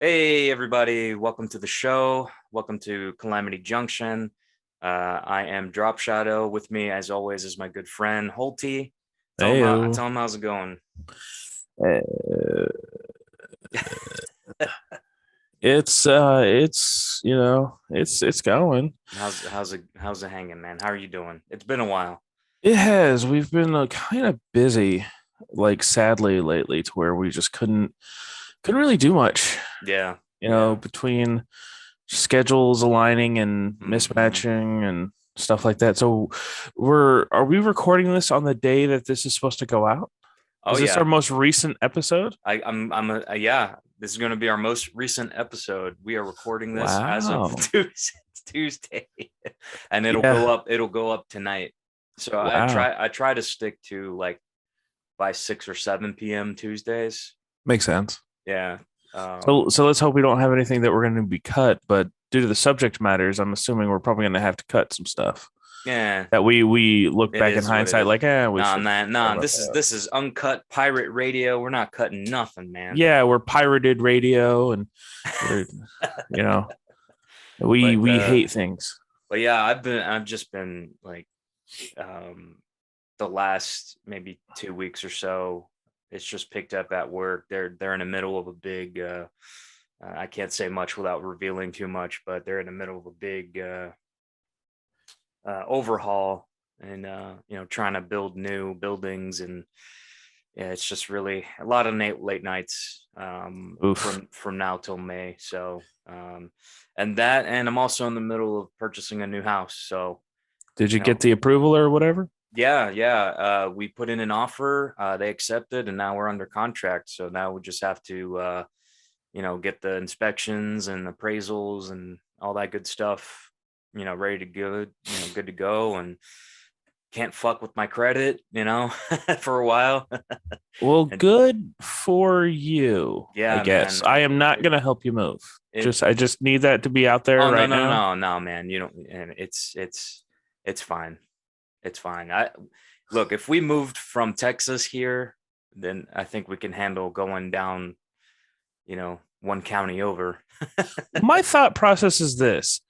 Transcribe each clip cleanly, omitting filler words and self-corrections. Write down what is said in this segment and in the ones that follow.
Hey, everybody. Welcome to the show. Welcome to Calamity Junction. I am Drop Shadow. With me, as always, is my good friend Holty. Hey, Tell him how's it going. it's going. How's it hanging, man? How are you doing? It's been a while. It has. We've been kind of busy, like sadly lately, to where we just couldn't really do much. Yeah, yeah. Between schedules aligning and hmm mismatching and stuff like that. So, are we recording this on the day that this is supposed to go out? Oh Is this our yeah. most recent episode? Yeah. This is going to be our most recent episode. We are recording this as of Wow. Tuesday, and it'll go Yeah. up. It'll go up tonight. So I Wow. try. I try to stick to like by 6 or 7 p.m. Tuesdays. Makes sense. Yeah. So let's hope we don't have anything that we're going to be cut. But due to the subject matters, I'm assuming we're probably going to have to cut some stuff Yeah, that we look it back in is what it hindsight is. like, we Nah, should man, have nah. about This is that. this is uncut pirate radio. We're not cutting nothing, man. Yeah, we're pirated radio, and we're you know we but we uh, hate things. but yeah, I've just been like um the last maybe 2 weeks or so. It's just picked up at work. They're in the middle of a big. I can't say much without revealing too much, but they're in the middle of a big overhaul and trying to build new buildings, and yeah, it's just really a lot of late nights Oof. from now till May. So and I'm also in the middle of purchasing a new house. So Did you you get know the approval or whatever? yeah, we put in an offer, they accepted, and now we're under contract. So now we just have to get the inspections and appraisals and all that good stuff, ready to go, good to go, and can't fuck with my credit, for a while. Well, And good for you, I yeah, guess. man. I am not going to help you move. It I just need that to be out there Oh, no, right no, now. no, no, man. You don't, and it's fine. It's fine. I Look, if we moved from Texas here, then I think we can handle going down, one county over. My thought process is this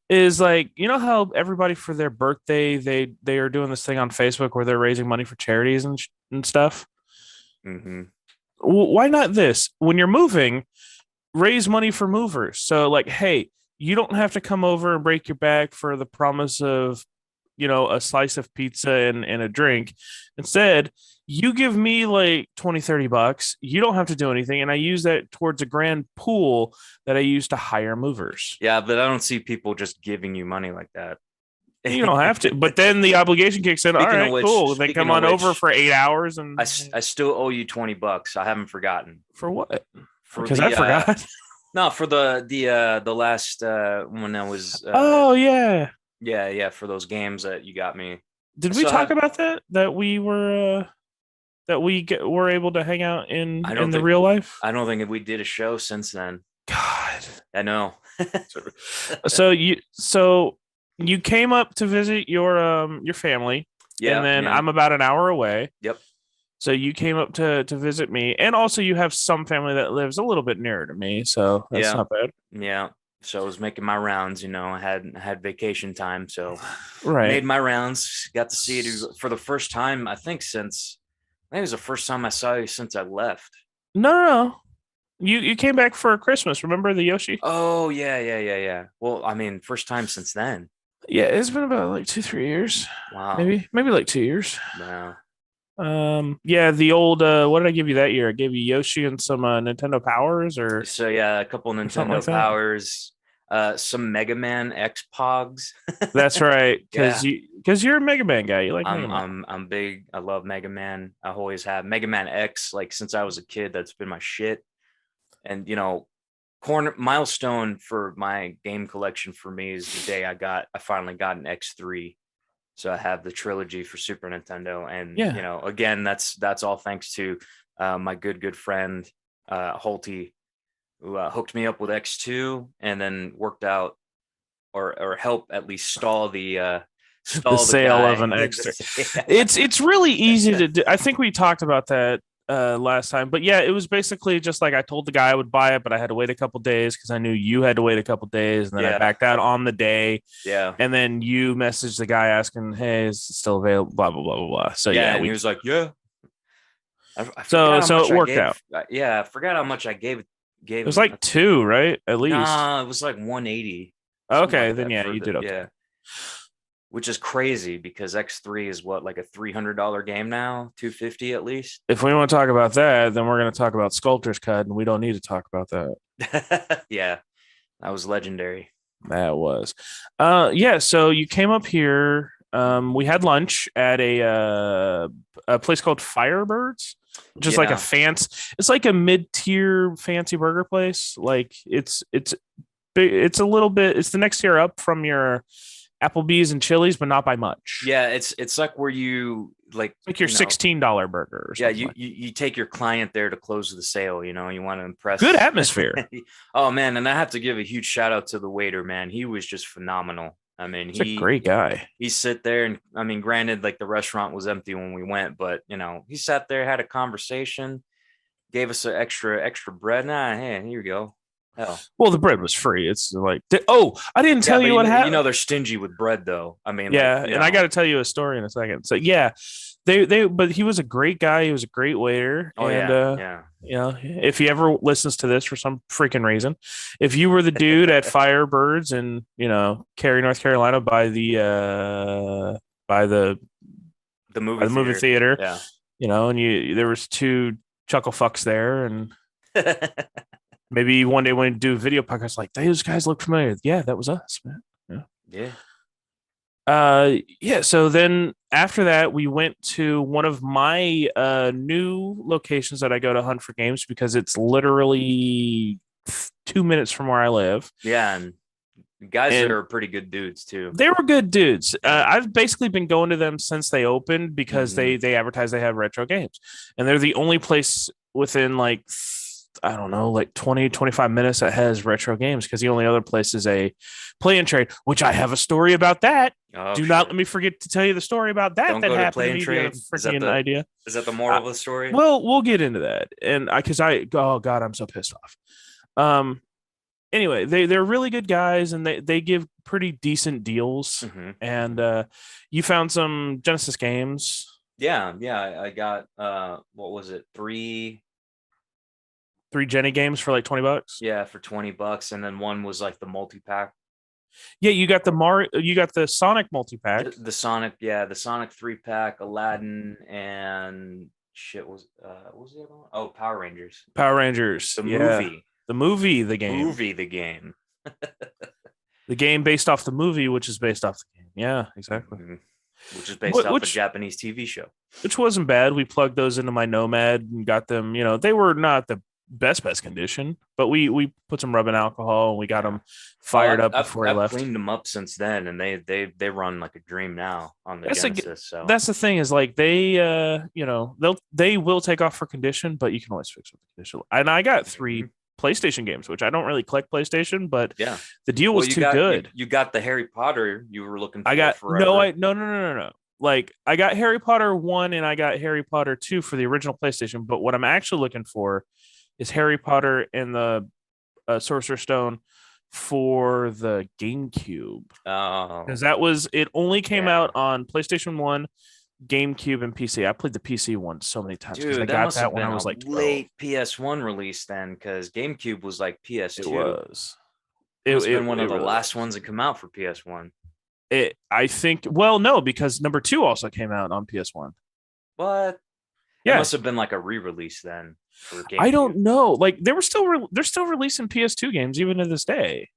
is like, how everybody for their birthday they are doing this thing on Facebook where they're raising money for charities and stuff. hmm Why not this? When you're moving, raise money for movers. So like, hey, you don't have to come over and break your back for the promise of, a slice of pizza and a drink. Instead, you give me like 20, $30. You don't have to do anything. And I use that towards a grand pool that I use to hire movers. Yeah, but I don't see people just giving you money like that. You don't have to. But then the obligation kicks in. All right, cool. Then come Speaking of on over which, for 8 hours and I still owe you $20. I haven't forgotten for what? for Because I the forgot. no, for the last when I was Oh yeah. yeah, for those games that you got me. I Did we still talk have about that? Were able to hang out I in don't the think real life? I don't think we did a show since then. God. I know. So you came up to visit your family, and Yeah, then yeah. I'm about an hour away. Yep. So you came up to visit me, and also you have some family that lives a little bit nearer to me, so that's Yeah. not bad. Yeah. So I was making my rounds, I had vacation time, so Right. made my rounds, got to see you for the first time, I think it was the first time I saw you since I left. No, no, no. You came back for Christmas. Remember the Yoshi? Oh, yeah, yeah, yeah, yeah. Well, I mean, first time since then. Yeah, it's been about like 2, 3 years, Wow. maybe like 2 years. Wow. Yeah, the old what did I give you that year? I gave you Yoshi and some Nintendo Powers So yeah, a couple or something like Nintendo that. Powers, some Mega Man X Pogs. That's right, Yeah. because you're a Mega Man guy. You like Mega I'm Man. I'm I'm big. I love Mega Man. I always have Mega Man X. Like since I was a kid, that's been my shit. And corner milestone for my game collection for me is the day I finally got an X3. So I have the trilogy for Super Nintendo, and Yeah. again, that's all thanks to my good friend Holty, who hooked me up with X2, and then worked out or help at least The stall the sale of guy. an extra. It's really easy to do. I think we talked about that last time. But yeah, it was basically just like I told the guy I would buy it, but I had to wait a couple days because I knew you had to wait a couple days, and then I Yeah. backed out on the day, Yeah. and then you messaged the guy asking, "Hey, is it still available?" Blah blah blah blah blah. So Yeah. yeah, And he we was like, yeah. I forgot so how so much it I worked out. gave. Yeah. I forgot how much I It gave was him. like two, right? At least. Nah, it was like 180, something Okay, like then that yeah, for you the, did okay. yeah, which is crazy because X3 is what, like a $300 game now, 250 at least. If we want to talk about that, then we're going to talk about Sculptor's Cut, and we don't need to talk about that. Yeah, that was legendary. That was. Yeah, so you came up here. We had lunch at a place called Firebirds, which is like a Yeah, fancy, it's like a mid-tier fancy burger place. Like it's big, it's a little bit, it's the next tier up from your Applebee's and Chili's, but not by much. yeah, it's like where you like, Like your $16 burger or yeah, something like you take your client there to close the sale. You want to impress. good atmosphere. Oh man, and I have to give a huge shout out to the waiter, man. He was just phenomenal. I mean, He's a great guy. he sit there, and I mean, granted, like the restaurant was empty when we went, but he sat there, had a conversation, gave us an extra bread. Nah, hey, here you go. Hell, Well, the bread was free. It's like, oh, I didn't yeah, tell but you what happened. they're stingy with bread, though. I mean, like, Yeah, and I got to tell you a story in a second. So yeah, but he was a great guy. He was a great waiter, oh and yeah, yeah. if he ever listens to this for some freaking reason, if you were the dude at Firebirds in Cary, North Carolina, by the The by the movie theater, yeah. and there was two chuckle fucks there, and maybe one day when you do a video podcast, like those guys look familiar. Yeah, that was us, man. Yeah. Yeah. Yeah, so then after that we went to one of my new locations that I go to hunt for games because it's literally 2 minutes from where I live. Yeah, and guys And that are pretty good dudes too. they were good dudes. I've basically been going to them since they opened because they advertise they have retro games, and they're the only place within like I don't know, like 20, 25 minutes that has retro games because the only other place is a play and trade, which I have a story about that. Oh, Do not let me forget to tell you the story about that. Don't that go to happened play to and me. trade. Freaking idea. Is that the moral of the story? Well, we'll get into that. And oh God, I'm so pissed off. Anyway, they're really good guys and they give pretty decent deals. And you found some Genesis games. Yeah, I got what was it? Three Jenny games for like $20. Yeah, for $20, and then one was like the multi-pack. Yeah, you got the Sonic multi-pack. The Sonic, yeah, the Sonic 3-pack, Aladdin, and shit was what was the other one? Oh, Power Rangers. The movie. The game. The game based off the movie, which is based off the game. Yeah, exactly. Which is based off a Japanese TV show. Which wasn't bad. We plugged those into my Nomad and got them, they were not the best condition, but we put some rubbing alcohol and we got them fired up before I left. I've cleaned them up since then, and they run like a dream now on the Genesis. So that's the thing is like they they will take off for condition, but you can always fix with the condition. And I got 3 PlayStation games, which I don't really collect PlayStation, but yeah, the deal was too good. You got the Harry Potter you were looking for. No. Like I got Harry Potter 1 and I got Harry Potter 2 for the original PlayStation, but what I'm actually looking for is Harry Potter and the Sorcerer's Stone for the GameCube. Oh, because it only came out on PlayStation 1, GameCube, and PC. I played the PC one so many times because I got that when I was like 12. Late PS1 release then, because GameCube was like PS2. It was. It's been one of the last ones that come out for PS1. I think. Well, no, because number 2 also came out on PS1. What? Yeah, it must have been like a re-release then. For GameCube. I don't know. Like they're still releasing PS2 games even to this day.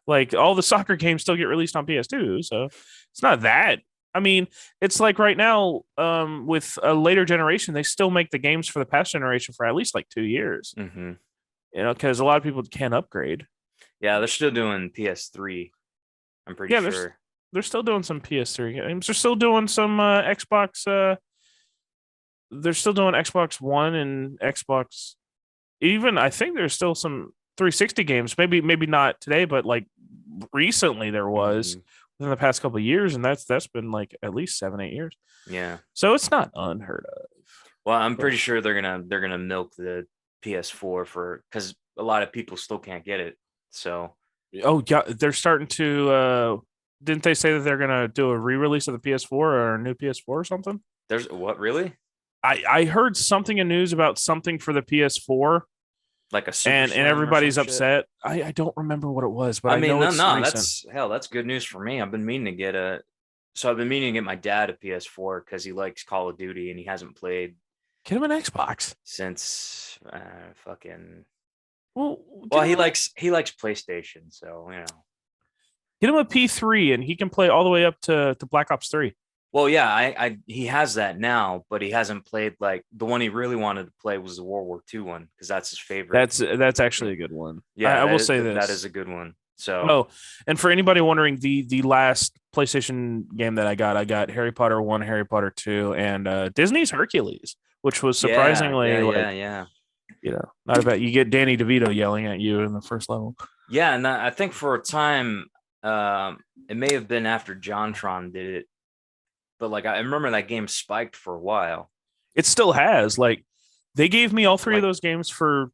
Like all the soccer games still get released on PS2, so it's not that. I mean, it's like right now, with a later generation, they still make the games for the past generation for at least like 2 years. Because a lot of people can't upgrade. Yeah, they're still doing PS3. I'm pretty sure. They're still doing some PS3 games. They're still doing some Xbox. They're still doing Xbox One and Xbox. Even I think there's still some 360 games. Maybe not today, but like recently there was within the past couple of years, and that's been like at least 7-8 years. Yeah. So it's not unheard of. Well, I'm pretty sure they're gonna milk the PS4 because a lot of people still can't get it. So Oh yeah, they're starting to. Didn't they say that they're gonna do a re-release of the PS4 or a new PS4 or something? there's what really I heard something in news about something for the PS4, like a Super and Slim or some everybody's shit. upset. I don't remember what it was, but I I mean, know no, it's no, recent. that's hell. That's good news for me. I've been meaning to get a. So I've been meaning to get my dad a PS4 because he likes Call of Duty and he hasn't played Get him an Xbox. since fucking. Well, Well, he likes PlayStation, so get him a P3, and he can play all the way up to Black Ops 3. Well, yeah, he has that now, but he hasn't played like the one he really wanted to play was the World War II one because that's his favorite. That's actually a good one. Yeah, I will say that this. is a good one. So Oh, and for anybody wondering, the last PlayStation game that I got Harry Potter 1, Harry Potter 2, and Disney's Hercules, which was yeah, surprisingly yeah. not about you get Danny DeVito yelling at you in the first level. Yeah, and I think for a time, it may have been after JonTron did it, but like I remember that game spiked for a while. It still has. Like they gave me all three of Like, those games for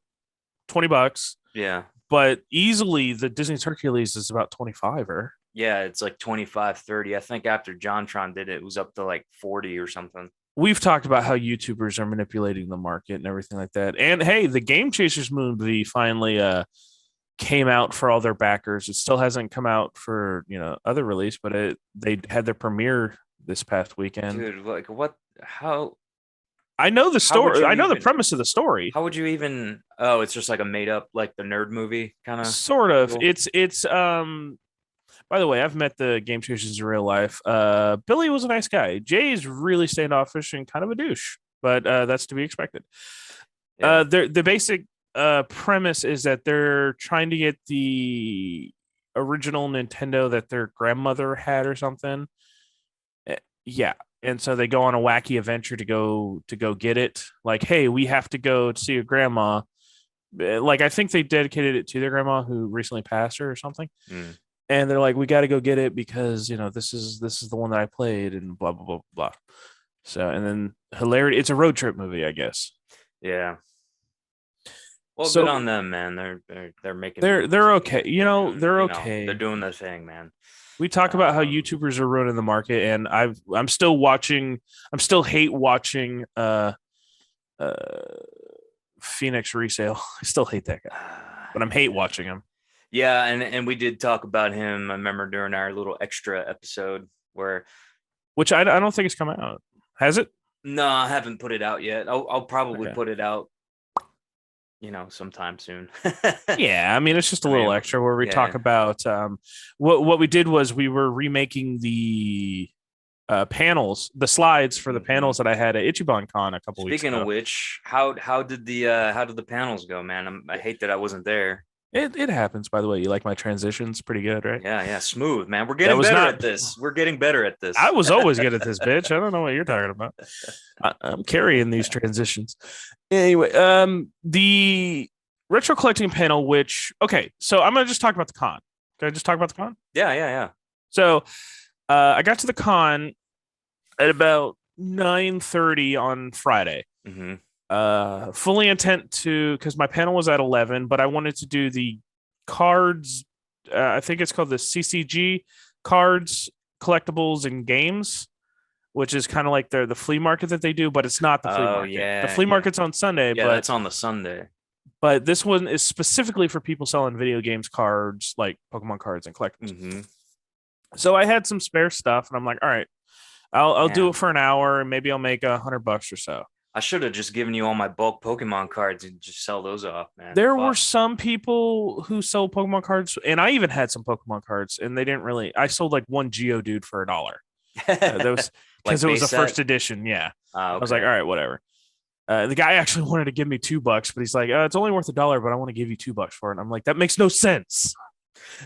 $20, yeah, but easily the Disney's Hercules is about 25 or yeah, it's like 25, 30. I think after JonTron did it, it was up to like 40 or something. we've talked about how YouTubers are manipulating the market and everything like that. And hey, the Game Chasers movie finally came out for all their backers. It still hasn't come out for other release, but they had their premiere this past weekend. Dude, like what? How? I know the How would story. you I know the even? premise of the story. How would you even? Oh, it's just like a made up, like the nerd movie kind of. Sort of. Cool. It's by the way, I've met the Game Chasers in real life. Billy was a nice guy. Jay's really standoffish and kind of a douche, but that's to be expected. Yeah. The basic premise is that they're trying to get the original Nintendo that their grandmother had or something. Yeah, and so they go on a wacky adventure to go get it. Like, hey, we have to go to see your grandma. Like, I think they dedicated it to their grandma who recently passed her or something. Mm. And they're like, we got to go get it because this is the one that I played and blah blah blah blah. So and then hilarity. It's a road trip movie, I guess. Yeah. Well, good So on them, man. They're making. they're okay. They're You know, okay. they're doing their thing, man. We talk about how YouTubers are ruining the market, and I'm still watching. I'm still hate watching uh Phoenix Resale. I still hate that guy, but I'm hate watching him. Yeah, and we did talk about him. I remember during our little extra episode where. Which I don't think it's come out. Has it? No, I haven't put it out yet. I'll probably Okay. put it out. Sometime soon. Yeah, I mean it's just a little extra where we talk about what we did was we were remaking the panels, the slides for the panels that I had at Ichiban Con a couple weeks ago. Speaking of which, how did the panels go, man? I hate that I wasn't there. It happens, by the way. You like my transitions? Pretty good, right? Yeah, smooth, man. We're getting better at this. We're getting better at this. I was always good at this, bitch. I don't know what you're talking about. I'm carrying these transitions. Anyway, the retro collecting panel, so I'm gonna just talk about the con. Can I just talk about the con? Yeah. So, I got to the con at about 9:30 on Friday. Mm-hmm. Fully intent to because my panel was at 11, but I wanted to do the cards. I think it's called the CCG cards, collectibles, and games, which is kind of like the flea market that they do, but it's not the flea market. Yeah, the flea market's on Sunday, yeah, but that's on the Sunday. But this one is specifically for people selling video games cards, like Pokemon cards and collectibles. Mm-hmm. So I had some spare stuff, and I'm like, all right, I'll do it for an hour, and maybe I'll make $100 or so. I should have just given you all my bulk Pokemon cards and just sell those off, man. There were some people who sold Pokemon cards, and I even had some Pokemon cards, and they didn't really. I sold like one Geodude for $1. That was because it was a first edition. Yeah, okay. I was like, all right, whatever. The guy actually wanted to give me $2, but he's like, it's only worth $1, but I want to give you $2 for it. And I'm like, that makes no sense.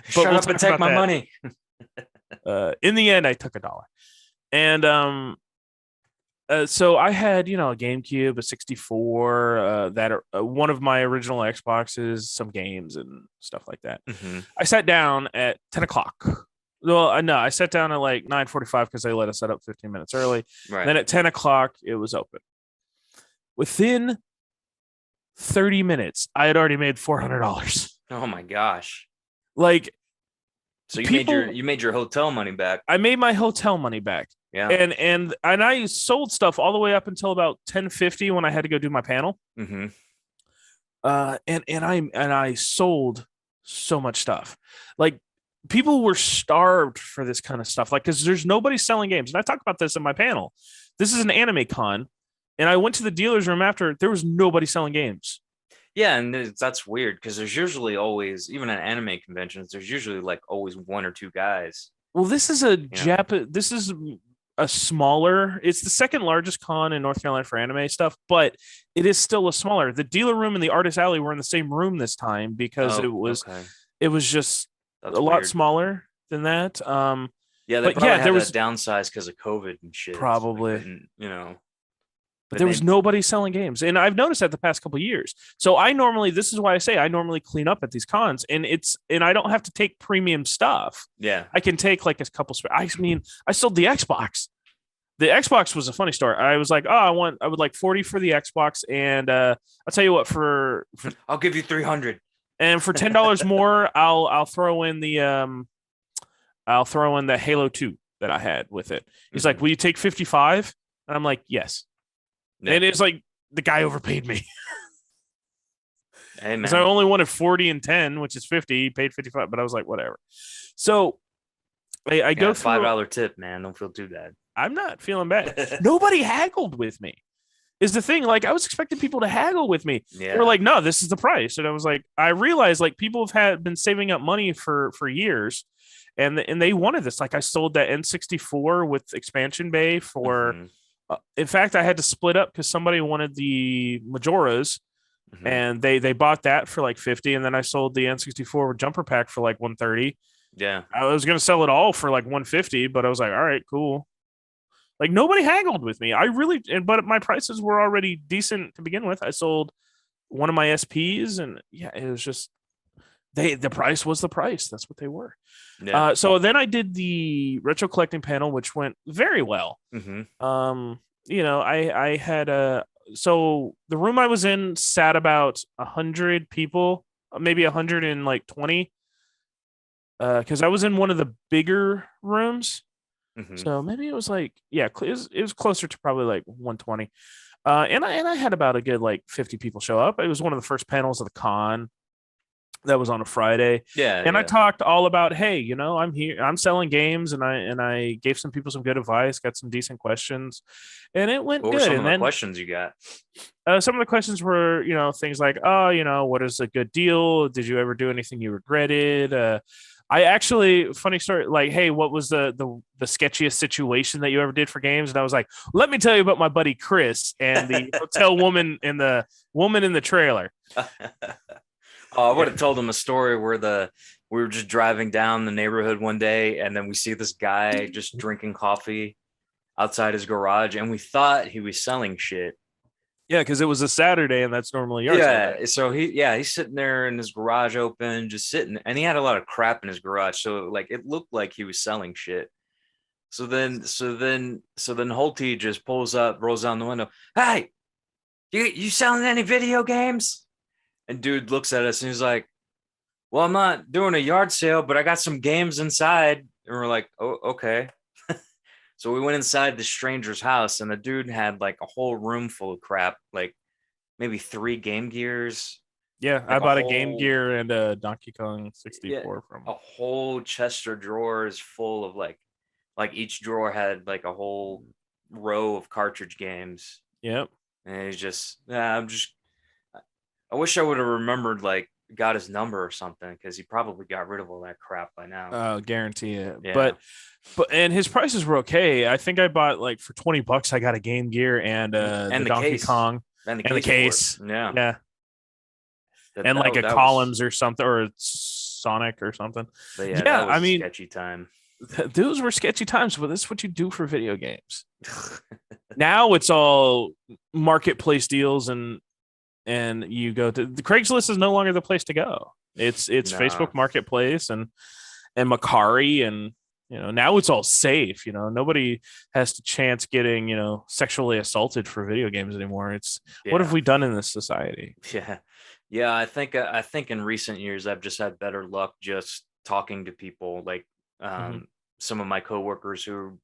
Shut up and take my money. In the end, I took $1, and so I had, a GameCube, a 64, one of my original Xboxes, some games and stuff like that. Mm-hmm. I sat down at 10 o'clock. Well, no, I sat down at like 9:45 because they let us set up 15 minutes early. Right. Then at 10 o'clock, it was open. Within 30 minutes, I had already made $400. Oh my gosh. Like, So people, you made your hotel money back. I made my hotel money back. Yeah. And I sold stuff all the way up until about 10:50 when I had to go do my panel. Mm-hmm. And I sold so much stuff. Like, people were starved for this kind of stuff. Like, because there's nobody selling games. And I talk about this in my panel. This is an anime con, and I went to the dealer's room after. There was nobody selling games. Yeah, and that's weird because there's usually always, even at anime conventions, there's usually like always one or two guys. Well, this is This is a smaller. It's the second largest con in North Carolina for anime stuff, but it is still a smaller. The dealer room and the artist alley were in the same room this time because it was just That's a lot weird. smaller than that. Yeah, they but probably yeah, had there that was downsized because of COVID and shit. So they probably. couldn't, you know. But there was nobody selling games, and I've noticed that the past couple of years. So this is why I say I normally clean up at these cons, and I don't have to take premium stuff. Yeah, I can take like a couple. I mean, I sold the Xbox. The Xbox was a funny story. I was like, I would like 40 for the Xbox, and I'll tell you what, for I'll give you 300, and for $10 more, I'll throw in the Halo 2 that I had with it. He's like, will you take 55? And I'm like, yes. Yeah. And it's like the guy overpaid me. Hey, man. Because I only wanted 40 and 10, which is 50. He paid 55, but I was like, whatever. So I go through $5 tip, man. Don't feel too bad. I'm not feeling bad. Nobody haggled with me. Is the thing. Like, I was expecting people to haggle with me. Yeah. They were like, no, this is the price. And I was like, I realized like people have been saving up money for years, and they wanted this. Like, I sold that N64 with expansion bay for. Mm-hmm. In fact, I had to split up because somebody wanted the Majoras, mm-hmm. and they bought that for like 50, and then I sold the N64 with jumper pack for like 130. Yeah, I was gonna sell it all for like 150, but I was like, all right, cool. Like, nobody haggled with me. But my prices were already decent to begin with. I sold one of my SPs, and yeah, it was just the price was the price. That's what they were. Yeah. So then I did the retro collecting panel, which went very well. Mm-hmm. I had so the room I was in sat about 100 people, maybe 120. Because I was in one of the bigger rooms. Mm-hmm. So maybe it was like, it was closer to probably like 120. And I had about a good like 50 people show up. It was one of the first panels of the con. That was on a Friday. Yeah. And I talked all about, hey, I'm here, I'm selling games, and I gave some people some good advice, got some decent questions, and it went good. What were some of the questions you got? Some of the questions were, things like, what is a good deal? Did you ever do anything you regretted? I actually, funny story, like, hey, what was the sketchiest situation that you ever did for games? And I was like, let me tell you about my buddy Chris and the hotel woman and the woman in the trailer. I would have told him a story where we were just driving down the neighborhood one day, and then we see this guy just drinking coffee outside his garage, and we thought he was selling shit. Yeah, because it was a Saturday, and that's normally yard sale day. So he's sitting there in his garage open, just sitting, and he had a lot of crap in his garage, so like it looked like he was selling shit. So then Holty just pulls up, rolls down the window. Hey, you selling any video games? And dude looks at us and he's like, well, I'm not doing a yard sale, but I got some games inside. And we're like, oh, okay. So we went inside the stranger's house, and the dude had like a whole room full of crap, like maybe 3 Game Gears. Yeah, like I bought a Game Gear and a Donkey Kong 64 from a whole chest of drawers full of like each drawer had like a whole row of cartridge games. Yep. And he's just, I wish I would have remembered, like, got his number or something, because he probably got rid of all that crap by now. Guarantee it. Yeah. But and his prices were okay. I think I bought like for $20, I got a Game Gear and the Donkey case. Kong and the case. Yeah. And like a Columns or something, or Sonic or something. But that was a sketchy time. Those were sketchy times, but this is what you do for video games. Now it's all marketplace deals, and you go to the Craigslist is no longer the place to go. It's Facebook Marketplace and Macari, and Now it's all safe. Nobody has to chance getting, sexually assaulted for video games anymore. It's what have Yeah. we done in this society? Yeah. Yeah, I think in recent years I've just had better luck just talking to people like Hmm. some of my coworkers who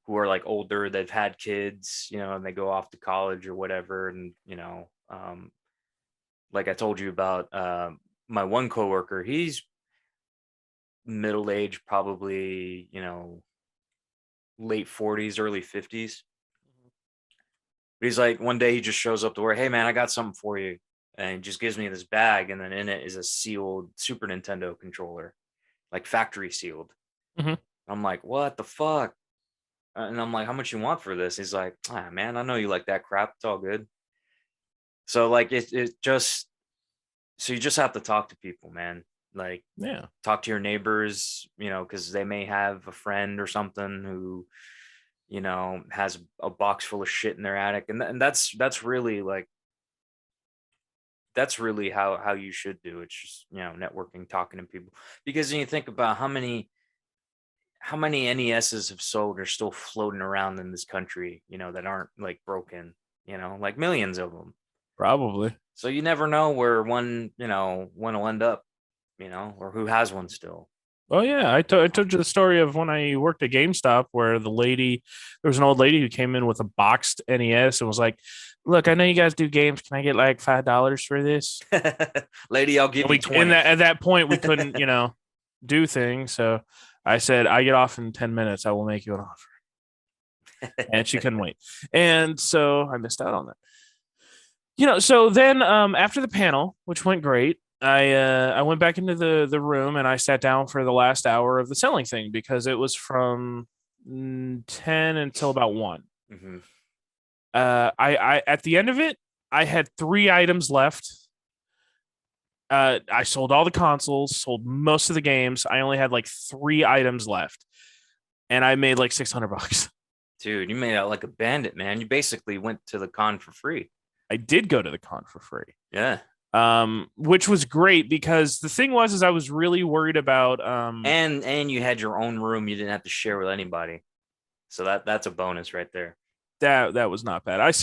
are like older, they've had kids, and they go off to college or whatever, and like I told you about my one coworker, he's middle age, probably, late 40s, early 50s. But he's like, one day he just shows up to work, hey man, I got something for you. And he just gives me this bag, and then in it is a sealed Super Nintendo controller, like factory sealed. Hmm. I'm like, what the fuck? And I'm like, how much you want for this? He's like, man, I know you like that crap. It's all good. So like it just so you just have to talk to people, man. Like Yeah. talk to your neighbors, because they may have a friend or something who, has a box full of shit in their attic, and that's really like that's really how you should do it. It's just networking, talking to people, because when you think about how many NESs have sold or still floating around in this country, that aren't like broken, like millions of them. Probably. So you never know where one will end up, or who has one still. Oh yeah, I told you the story of when I worked at GameStop where there was an old lady who came in with a boxed NES and was like, "Look, I know you guys do games. Can I get like $5 for this?" Lady, I'll And give you we in 20. that at that point we couldn't, do things. So I said, "I get off in 10 minutes. I will make you an offer." And she couldn't wait, and so I missed out on that. So then after the panel, which went great, I went back into the room and I sat down for the last hour of the selling thing because it was from 10 until about 1. Hmm. I at the end of it, I had 3 items left. I sold all the consoles, sold most of the games. I only had like 3 items left, and I made like $600. Dude, you made out like a bandit, man. You basically went to the con for free. I did go to the con for free, Yeah. which was great because the thing was is I was really worried about And you had your own room you didn't have to share with anybody. So that's a bonus right there. that was not bad.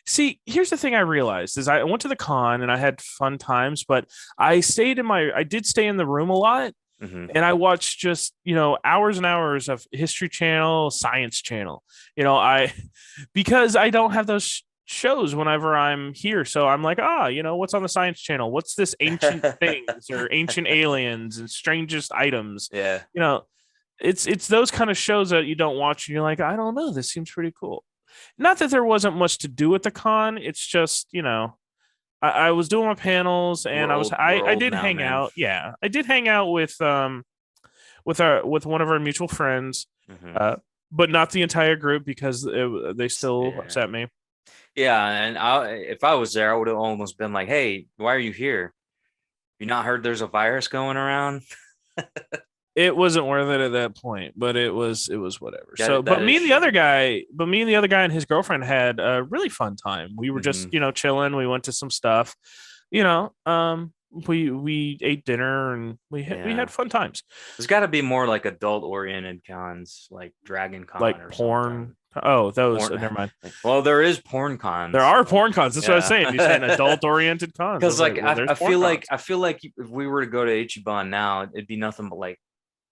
See. Here's the thing I realized is I went to the con and I had fun times, but I did stay in the room a lot, Hmm. and I watched just hours and hours of History Channel, Science Channel. I because I don't have those shows whenever I'm here, so I'm like, what's on the Science Channel? What's this ancient things or ancient aliens and strangest items? Yeah. You know, it's those kind of shows that you don't watch and you're like, I don't know, this seems pretty cool. Not that there wasn't much to do at the con. It's just, I was doing my panels and We're I was old. We're I old did now, hang man. out. Yeah. I did hang out with one of our mutual friends, Hmm. uh, but not the entire group because they still Yeah. upset me. Yeah. And if I was there, I would have almost been like, hey, why are you here? You not heard there's a virus going around? It wasn't worth it at that point, but it was whatever. So, That is shitty. me and the other guy and his girlfriend had a really fun time. We were just, Hmm. chilling. We went to some stuff, you know, um, we ate dinner and we Yeah. had fun times. There's got to be more like adult oriented cons, like Dragon Like Con or something. porn. Oh, those. Porn. Never mind. Well, there is porn There cons. are So porn cons. That's what I was saying. You're saying yeah. adult oriented cons. I Because was like, like well, there's porn cons. I feel like if we were to go to Ichiban now, it'd be nothing but like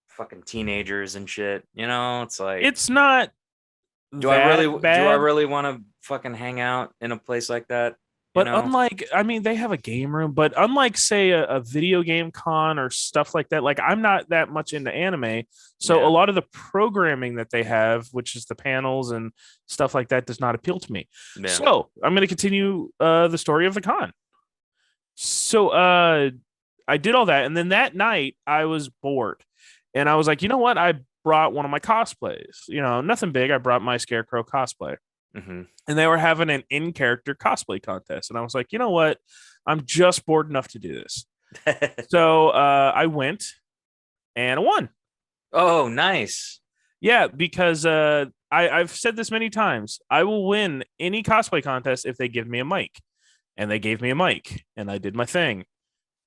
fucking teenagers and shit. It's like, It's not that do I bad. really want to fucking hang out in a place like that? You But know? unlike, I mean, they have a game room, but unlike, say, a video game con or stuff like that, like I'm not that much into anime. So a Yeah. lot of the programming that they have, which is the panels and stuff like that, does not appeal to me. Yeah. So I'm going to continue the story of the con. So I did all that. And then that night I was bored. And I was like, you know what? I brought one of my cosplays, nothing big. I brought my Scarecrow cosplay, Hmm. and they were having an in character cosplay contest. And I was like, you know what? I'm just bored enough to do this. So I went and I won. Oh, nice. Yeah, because I've said this many times. I will win any cosplay contest if they give me a mic. And they gave me a mic, and I did my thing,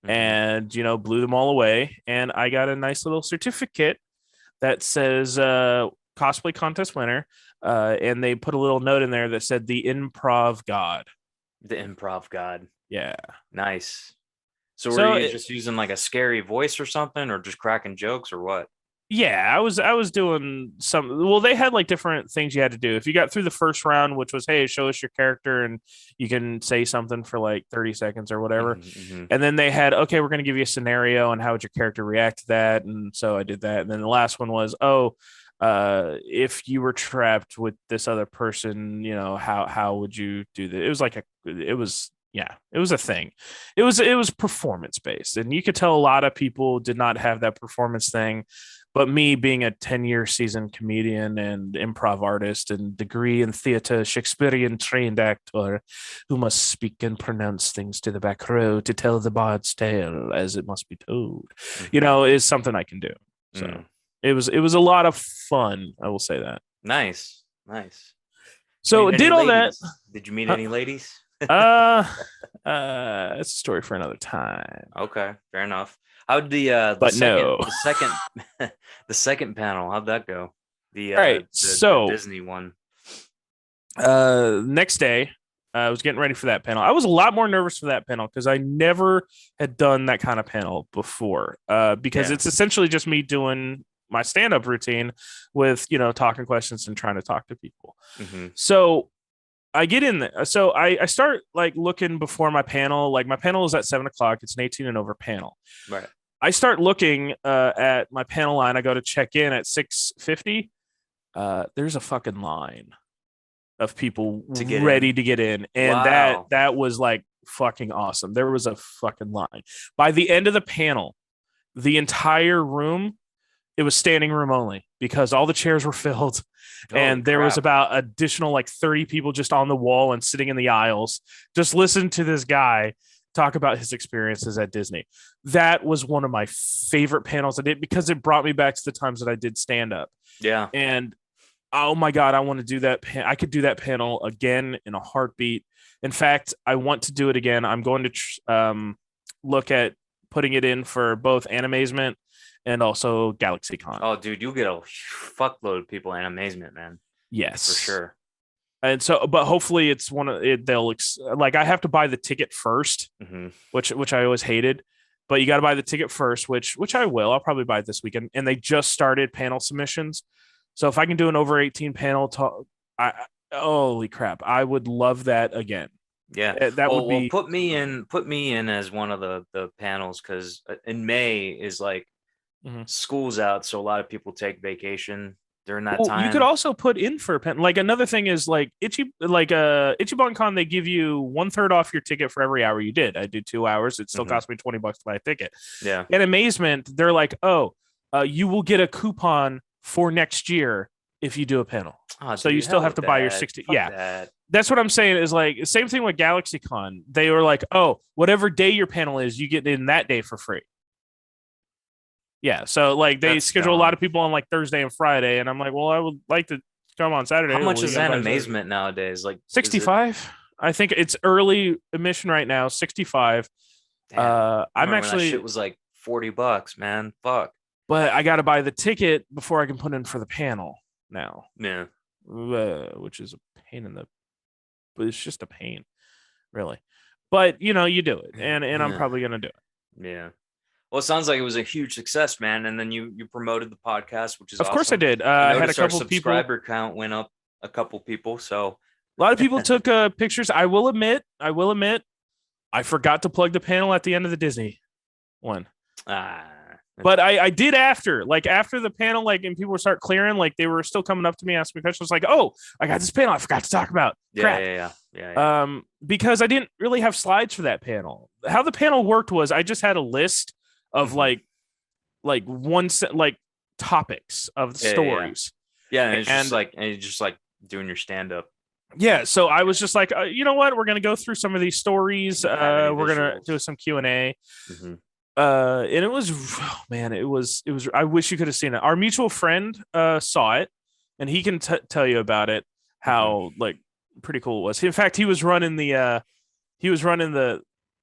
Hmm. and blew them all away. And I got a nice little certificate that says cosplay contest winner, and they put a little note in there that said the improv god. The improv god. Yeah. Nice. So were So you just using like a scary voice or something, or just cracking jokes, or what? yeah, I was doing some. Well, they had like different things you had to do. If you got through the first round, which was, hey, show us your character, and you can say something for like 30 seconds or whatever. Hmm. And then they had, okay, we're going to give you a scenario and how would your character react to that. And so I did that. And then the last one was, oh, if you were trapped with this other person, how would you do that? It was like it was, yeah, it was a thing. It was performance based, and you could tell a lot of people did not have that performance thing. But me being a 10-year seasoned comedian and improv artist and degree in theater, Shakespearean trained actor who must speak and pronounce things to the back row to tell the bard's tale as it must be told, Hmm. is something I can do. So Mm. it was a lot of fun. I will say that. Nice, nice. Did you So meet many did all that. ladies? Did you meet Huh? any ladies? Uh, it's a story for another time. Okay, fair enough. How'd the But second no. the second the second panel, how'd that go? The All right. the So Disney one. next day, I was getting ready for that panel. I was a lot more nervous for that panel because I never had done that kind of panel before. Because Yeah. it's essentially just me doing my stand-up routine with talking questions and trying to talk to people. Hmm. So I get in there. So I start like looking before my panel. Like my panel is at 7 o'clock. It's an 18 and over panel. Right. I start looking at my panel line. I go to check in at 6:50. There's a fucking line of people To get ready in. to get in, and that Wow. that was like fucking awesome. There was a fucking line. By the end of the panel, the entire room, it was standing room only because all the chairs were filled, Holy and there was crap. about additional like 30 people just on the wall and sitting in the aisles just listen to this guy talk about his experiences at Disney. That was one of my favorite panels I did because it brought me back to the times that I did stand up. Yeah. And oh my god, I want to do that. I could do that panel again in a heartbeat. In fact, I want to do it again. I'm going to look at putting it in for both Animazement and also GalaxyCon. Oh, dude, you'll get a fuckload of people in amazement, man, for Yes. sure. And so, but hopefully it's one of it. They'll like I have to buy the ticket first, Hmm. which I always hated. But you got to buy the ticket first, which I will. I'll probably buy it this weekend. And they just started panel submissions, so if I can do an over 18 panel talk, holy crap, I would love that again. Yeah. That would Well, be put me in as one of the panels because in May is like mhm. school's out, so a lot of people take vacation during that Well, you could time. also put in for a pen. Like another thing is like Ichiban Con, they give you 1/3 off your ticket for every hour you did. I did 2 hours. It still Hmm. cost me $20 to buy a ticket. Yeah. In Amazement, they're like, oh, you will get a coupon for next year if you do a panel. Oh, So you dude, still hell have with to buy your that. 60. Fuck Yeah, that. that's what I'm saying is like same thing with GalaxyCon. They were like, oh, whatever day your panel is, you get in that day for free. Yeah. So like they That's schedule a lot dumb. of people on like Thursday and Friday. And I'm like, well, I would like to come on How Saturday. much Well, you is got to buy Saturday. Animazement nowadays? Like, is it 65. I think it's early admission right now, 65. damn? I I'm remember when that shit actually, was like $40, man. Fuck. but I got to buy the ticket before I can put in for the panel now, Yeah. which is a pain in the, but it's just a pain, really. But you do it, and I'm Yeah. probably gonna do it. Yeah. Well, it sounds like it was a huge success, man. And then you promoted the podcast, which is Of course, I awesome. did. I I had a noticed our couple of people. subscriber count went up a couple people. So A lot of people took pictures. I will admit, I forgot to plug the panel at the end of the Disney one. ah, But I did after the panel, like, and people were start clearing, like they were still coming up to me asking me questions, like, "Oh, I got this panel, I forgot to talk about." yeah, Crap. yeah. Because I didn't really have slides for that panel. How the panel worked was I just had a list of Mhm. like like topics of the Yeah, yeah, yeah. stories, Yeah, and it's and just like doing your stand up. yeah, so I was just like, you know what, we're gonna go through some of these stories. Didn't have any We're gonna do visuals. some Q&A. Hmm. And it was, oh, man, it was I wish you could have seen it. Our mutual friend saw it, and he can tell you about it, Hmm. how like pretty cool it was. In fact, he was running the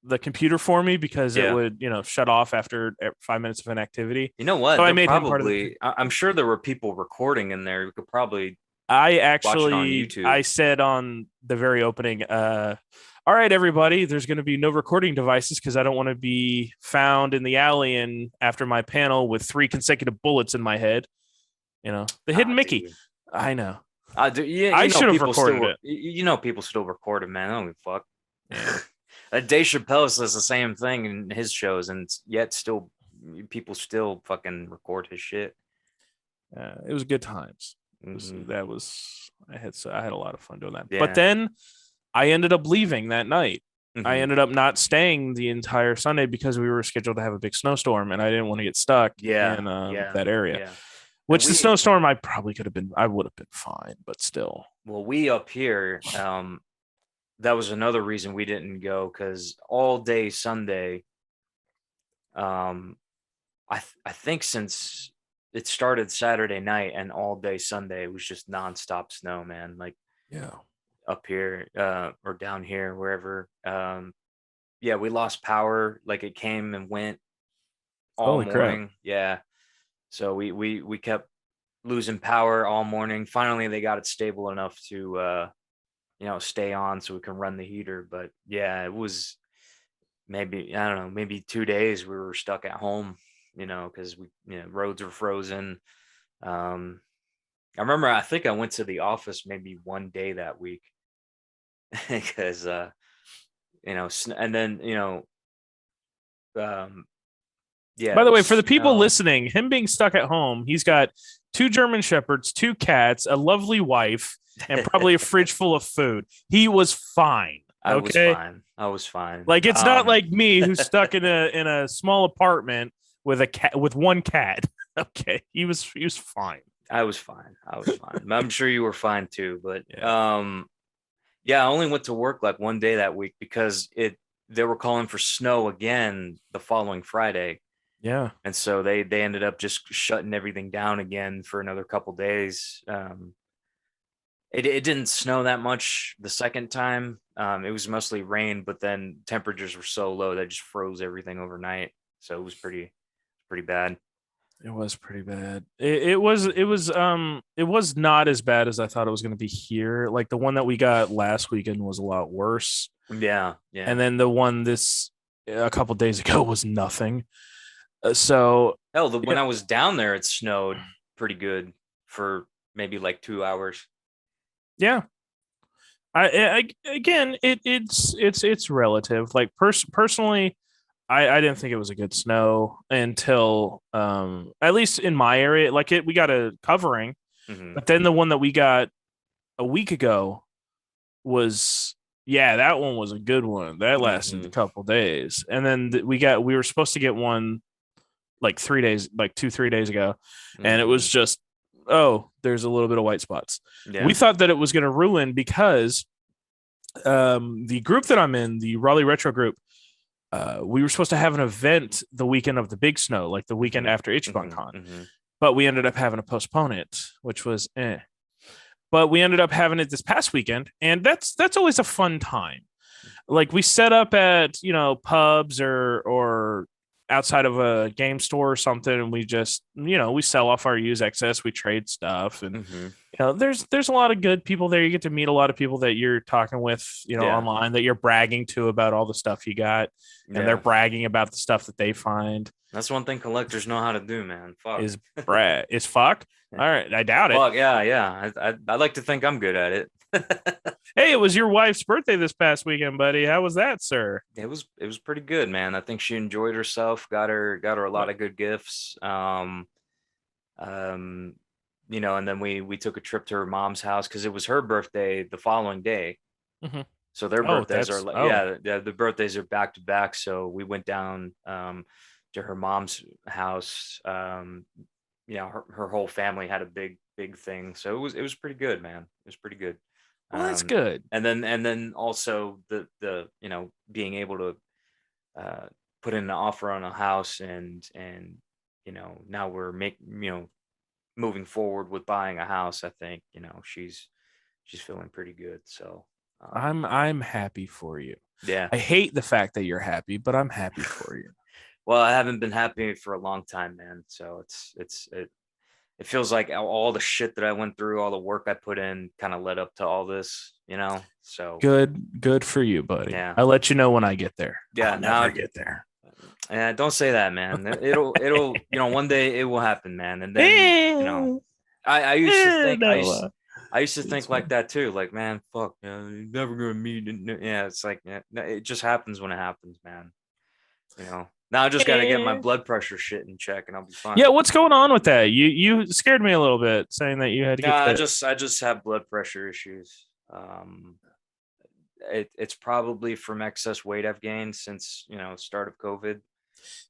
the computer for me because it Yeah. would, shut off after 5 minutes of inactivity. You know So what? I They're made him part of the. probably, I'm sure there were people recording in there. You could probably watch it on I YouTube. said on the very opening, all right, everybody, there's going to be no recording devices because I don't want to be found in the alley and after my panel with 3 consecutive bullets in my head. The hidden Ah, Mickey. dude. I know. Yeah, I should have recorded it. people still record it, man. I don't give a fuck. Yeah. Dave Chappelle says the same thing in his shows, and yet still people still fucking record his shit. It was good times. Hmm. I had a lot of fun doing that. But Yeah. then I ended up leaving that night. I Hmm. ended up not staying the entire Sunday because we were scheduled to have a big snowstorm, and I didn't want to get stuck Yeah. in Yeah. that area. Yeah. And Which the snowstorm, I would have been fine, but still. we up here, that was another reason we didn't go because all day Sunday, um, I think since it started Saturday night and all day Sunday, it was just nonstop snow, man. Like Yeah. up here, or down here, wherever. Yeah, we lost power. Like it came and went all Holy crap. morning. Yeah. So we kept losing power all morning. Finally, they got it stable enough to stay on so we can run the heater. But yeah, it was maybe, I don't know, maybe 2 days we were stuck at home, because roads were frozen. Um, I remember I think I went to the office maybe one day that week because and then um, yeah, By it the was way, for the people snow. listening, him being stuck at home, he's got 2 German shepherds, 2 cats, a lovely wife, and probably a fridge full of food. He was fine. I was Okay. fine. I was fine. Like it's not like me who's stuck in a small apartment with a cat with 1 cat. Okay. He was fine. I was fine. I was fine. I'm sure you were fine too, but Yeah. yeah, I only went to work like one day that week because they were calling for snow again the following Friday. Yeah. And so they ended up just shutting everything down again for another couple days. It didn't snow that much the second time. It was mostly rain, but then temperatures were so low that just froze everything overnight. So it was pretty bad. It was pretty bad. It was not as bad as I thought it was going to be here. Like the one that we got last weekend was a lot worse. Yeah, And yeah. then the one this a couple days ago was nothing. So Hell, when yeah, I was down there, it snowed pretty good for maybe like 2 hours. yeah. Again, it's relative. Like personally, I didn't think it was a good snow until at least in my area. Like we got a covering, Hmm. but then the one that we got a week ago was, yeah, that one was a good one. That lasted a Hmm. couple days, and then we were supposed to get one like 3 days, like 2 3 days ago, and it was Hmm. just, oh, there's a little bit of white spots. We Yeah. thought that it was going to ruin because the group that I'm in, the Raleigh Retro group, we were supposed to have an event the weekend of the big snow, like the weekend Hmm. after Hmm. IchibonCon, Hmm. but we ended up having to postpone it, which was eh. But we ended up having it this past weekend, and that's always a fun time. Like we set up at pubs or outside of a game store or something, and we just we sell off our used excess, we trade stuff, and Hmm. there's a lot of good people there. You get to meet a lot of people that you're talking with Yeah. online, that you're bragging to about all the stuff you got, and they're Yeah. bragging about the stuff that they find. That's one thing collectors know how to do, man. Fuck. Is fuck. All right, I doubt it. Fuck. Yeah. Yeah. I like to think I'm good at it. Hey, it was your wife's birthday this past weekend, buddy. How was that, sir? It was pretty good, man. I think she enjoyed herself. Got her a lot of good gifts. Um, and then we took a trip to her mom's house because it was her birthday the following day. Mm-hmm. So their Oh, birthdays are like, yeah, the birthdays are back to back. So we went down to her mom's house. Her whole family had a big thing. So it was pretty good, man. It was pretty good. well, that's Um, good. and then also the being able to put in an offer on a house and now we're moving forward with buying a house. I think she's feeling pretty good. So I'm happy for you. Yeah. I hate the fact that you're happy, but I'm happy for you. Well, I haven't been happy for a long time, man. So it feels like all the shit that I went through, all the work I put in, kind of led up to all this, you know. So Good for you, buddy. yeah, I'll let you know when I get there. yeah. I'll never Now, get there. don't say that, man. It'll, one day it will happen, man. And then, I used to think No, I used to it's think like fine. that too. Like, man, fuck, you're never gonna meet. Yeah, it's like, yeah, no, it just happens when it happens, man. Now I just got to get my blood pressure shit in check, and I'll be Yeah, fine. what's going on with that? You scared me a little bit saying that you had to Yeah, get I that. just have blood pressure issues. It's probably from excess weight I've gained since start of COVID.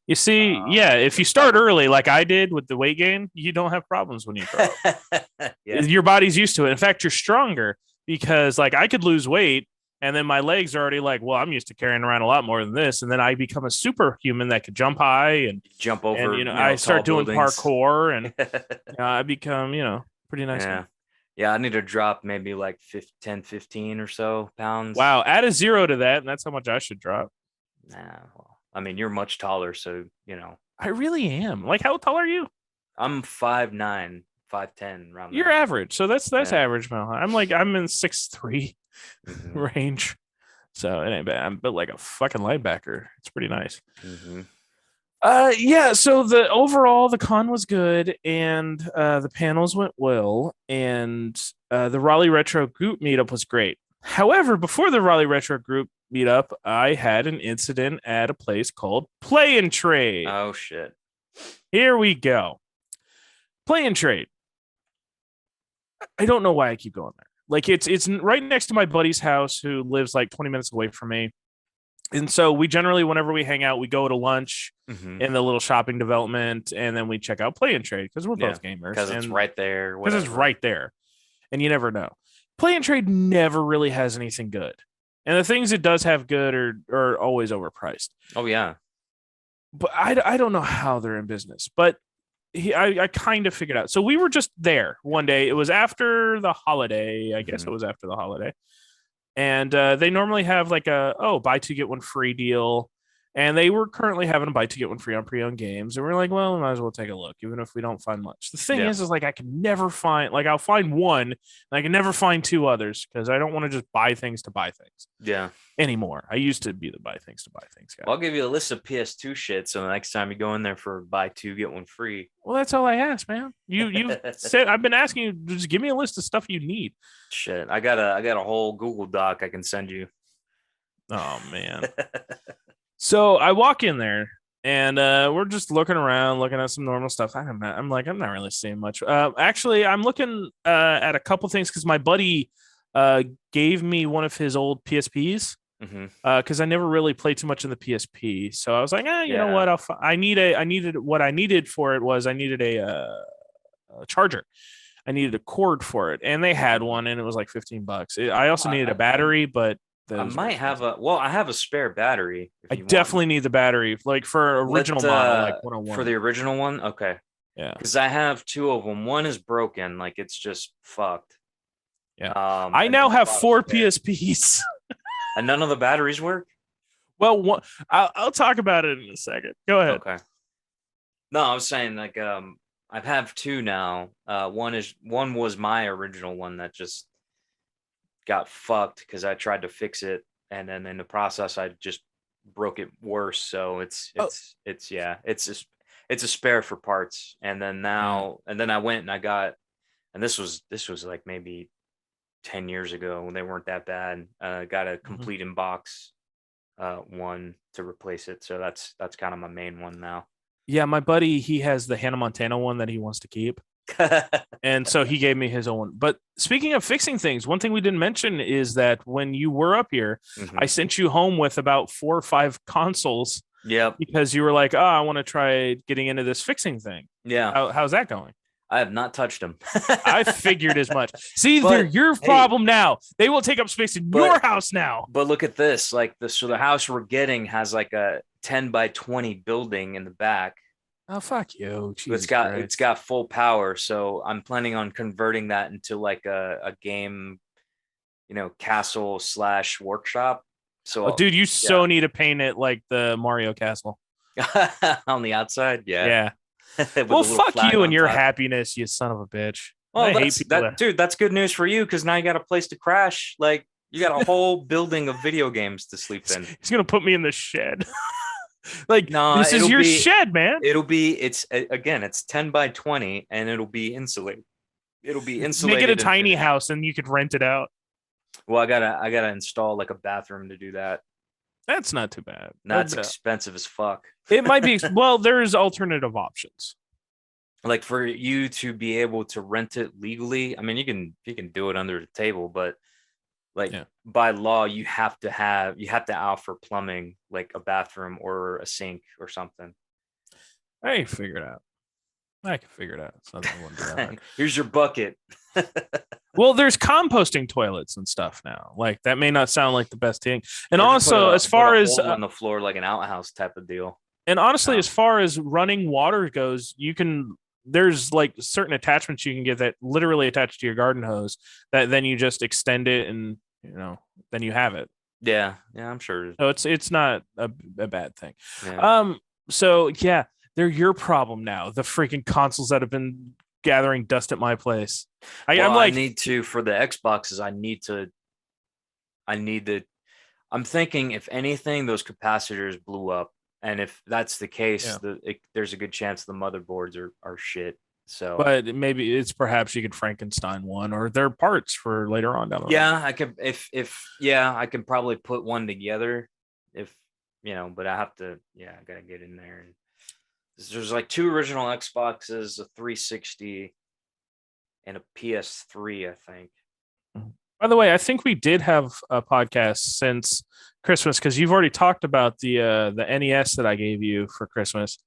You see, yeah, if you That's start probably early like I did with the weight gain, you don't have problems when you grow up. yeah, Your body's used to it. In fact, you're stronger because like I could lose weight and then my legs are already like, well, I'm used to carrying around a lot more than this. And then I become a superhuman that could jump high jump and over I tall start doing buildings. parkour and I become, pretty nice guy. Yeah, yeah. I need to drop maybe like 10, 15 or so pounds. Wow, add a zero to that, and that's how much I should drop. Nah, well, I mean, you're much taller, so I really am. Like, how tall are you? I'm 5'9", 5'10", around You're there. average, so that's Yeah. average. I'm in 6'3" Hmm. range, so it ain't bad. I'm built like a fucking linebacker. It's pretty nice. Hmm. Yeah. So the con was good, and the panels went well, and the Raleigh Retro Group meetup was great. However, before the Raleigh Retro Group meetup, I had an incident at a place called Play and Trade. Oh shit. Here we go. Play and Trade. I don't know why I keep going there. Like it's right next to my buddy's house who lives like 20 minutes away from me. And so we generally, whenever we hang out, we go to lunch Hmm. in the little shopping development, and then we check out Play and Trade because we're Yeah, both gamers, because it's and right there. because it's Whatever. right there, and you never know. Play and Trade never really has anything good, and the things it does have good are always overpriced. Oh yeah. But I don't know how they're in business, but I kind of figured out. So we were just there one day. It was after the holiday. I guess Hmm. it was after the holiday, and they normally have like buy two get one free deal, and they were currently having a buy two get one free on pre-owned games, and we're like, well, we might as well take a look, even if we don't find much. The thing Yeah. is like I can never find, like I'll find one, and I can never find two others because I don't want to just buy things to buy things Yeah. anymore. I used to be the buy things to buy things guy. Well, I'll give you a list of PS2 shit. So the next time you go in there for buy two get one free. Well, that's all I asked, man. You said I've been asking you, just give me a list of stuff you need. Shit, I got a whole Google Doc I can send you. Oh man. So I walk in there and we're just looking around, looking at some normal stuff. I'm not really seeing much. Actually, I'm looking at a couple things because my buddy gave me one of his old PSPs Hmm. because I never really played too much in the PSP. So I was like, you know Yeah. what? I needed what I needed for it was I needed a charger. I needed a cord for it, and they had one, and it was like $15. I also needed a battery, but I those were might have expensive. I have a spare battery if I you want. definitely need the battery, like for original Let model, like for 101. the original one, okay. Yeah, Because I have two of them. One is broken, like it's just fucked. yeah. I And then now I have bought a four spare. PSPs. And none of the batteries work. Well, I'll talk about it in a second. Go ahead. Okay. No, I was saying like I have two now. One was my original one that just got fucked because I tried to fix it, and then in the process I just broke it worse. So Oh, yeah, it's a spare for parts. yeah. And then I went and I got, and this was like maybe 10 years ago when they weren't that bad. Got a Mhm. complete in box one to replace it. So that's kind of my main one now. Yeah, my buddy, he has the Hannah Montana one that he wants to keep. And so he gave me his own. But speaking of fixing things, one thing we didn't mention is that when you were up here, I Hmm. sent you home with about 4 or 5 consoles Yep. because you were like, "Oh, I want to try getting into this fixing thing." Yeah. How's that going? I have not touched them. I figured as much. See, they're But your hey, problem now. They will take up space in your but house now. but look at this. Like the house we're getting has like a 10 by 20 building in the back. Oh, fuck you. It's Jesus got Christ. full power. So I'm planning on converting that into like a game, castle / workshop. Oh, So dude, you yeah, so need to paint it like the Mario Castle. on the outside, yeah, Yeah. with a Well, little fuck flag you and on your top. happiness, you son of a bitch. Well, I hate that's people that, that dude. That's good news for you because now you got a place to crash. Like you got a whole building of video games to sleep in. he's gonna put me in the shed. Like No, this is your shed, man. again, it's 10 by 20 and it'll be insulated. It'll be Make it a insulated and tiny finished. house and you could rent it out. Well, I gotta install like a bathroom to do that. That's not too bad. And that's expensive as fuck. It might be well, there's alternative options. Like for you to be able to rent it legally, I mean you can do it under the table, but like Yeah. by law you have to offer plumbing, like a bathroom or a sink or something. I can figure it out. I can figure it out. It's not that hard. Here's your bucket. Well, there's composting toilets and stuff now. Like that may not sound like the best thing. And Or just also, as put far a as hole in the floor like an outhouse type of deal. and honestly, Oh. as far as running water goes, you can. There's like certain attachments you can get that literally attach to your garden hose. That then you just extend it, and then you have it. Yeah, I'm sure. So it's not a bad thing. Yeah. So yeah, they're your problem now. The freaking consoles that have been gathering dust at my place. Well, I'm like, I need to for the Xboxes. I need to. I'm thinking if anything, those capacitors blew up, and if that's the case, yeah. there's a good chance the motherboards are shit. So But maybe it's perhaps you could Frankenstein one or their parts for later on down the road. yeah, I could if yeah, I can probably put one together if but I have to I gotta get in there and there's like two original Xboxes, a 360 and a PS3, I think. By the way, I think we did have a podcast since Christmas because you've already talked about the NES that I gave you for Christmas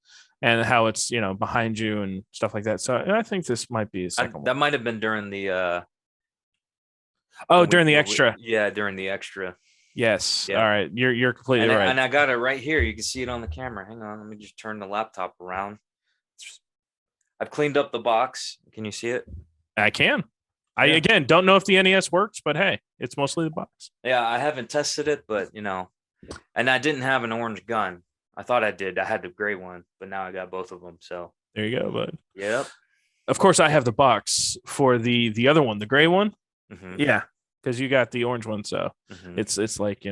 and how it's behind you and stuff like that. So I think this might be a second That one. might have been during the During the extra. during the extra. Yes. Yeah. All right. You're completely right. And I got it right here. You can see it on the camera. Hang on, let me just turn the laptop around. I've cleaned up the box. Can you see it? I can. I again don't know if the NES works, but hey, it's mostly the box. Yeah, I haven't tested it, but and I didn't have an orange gun. I thought I did. I had the gray one, but now I got both of them. So there you go, bud. yep. Of course, I have the box for the other one, the gray one. Mm-hmm. Yeah, because you got the orange one, so it's like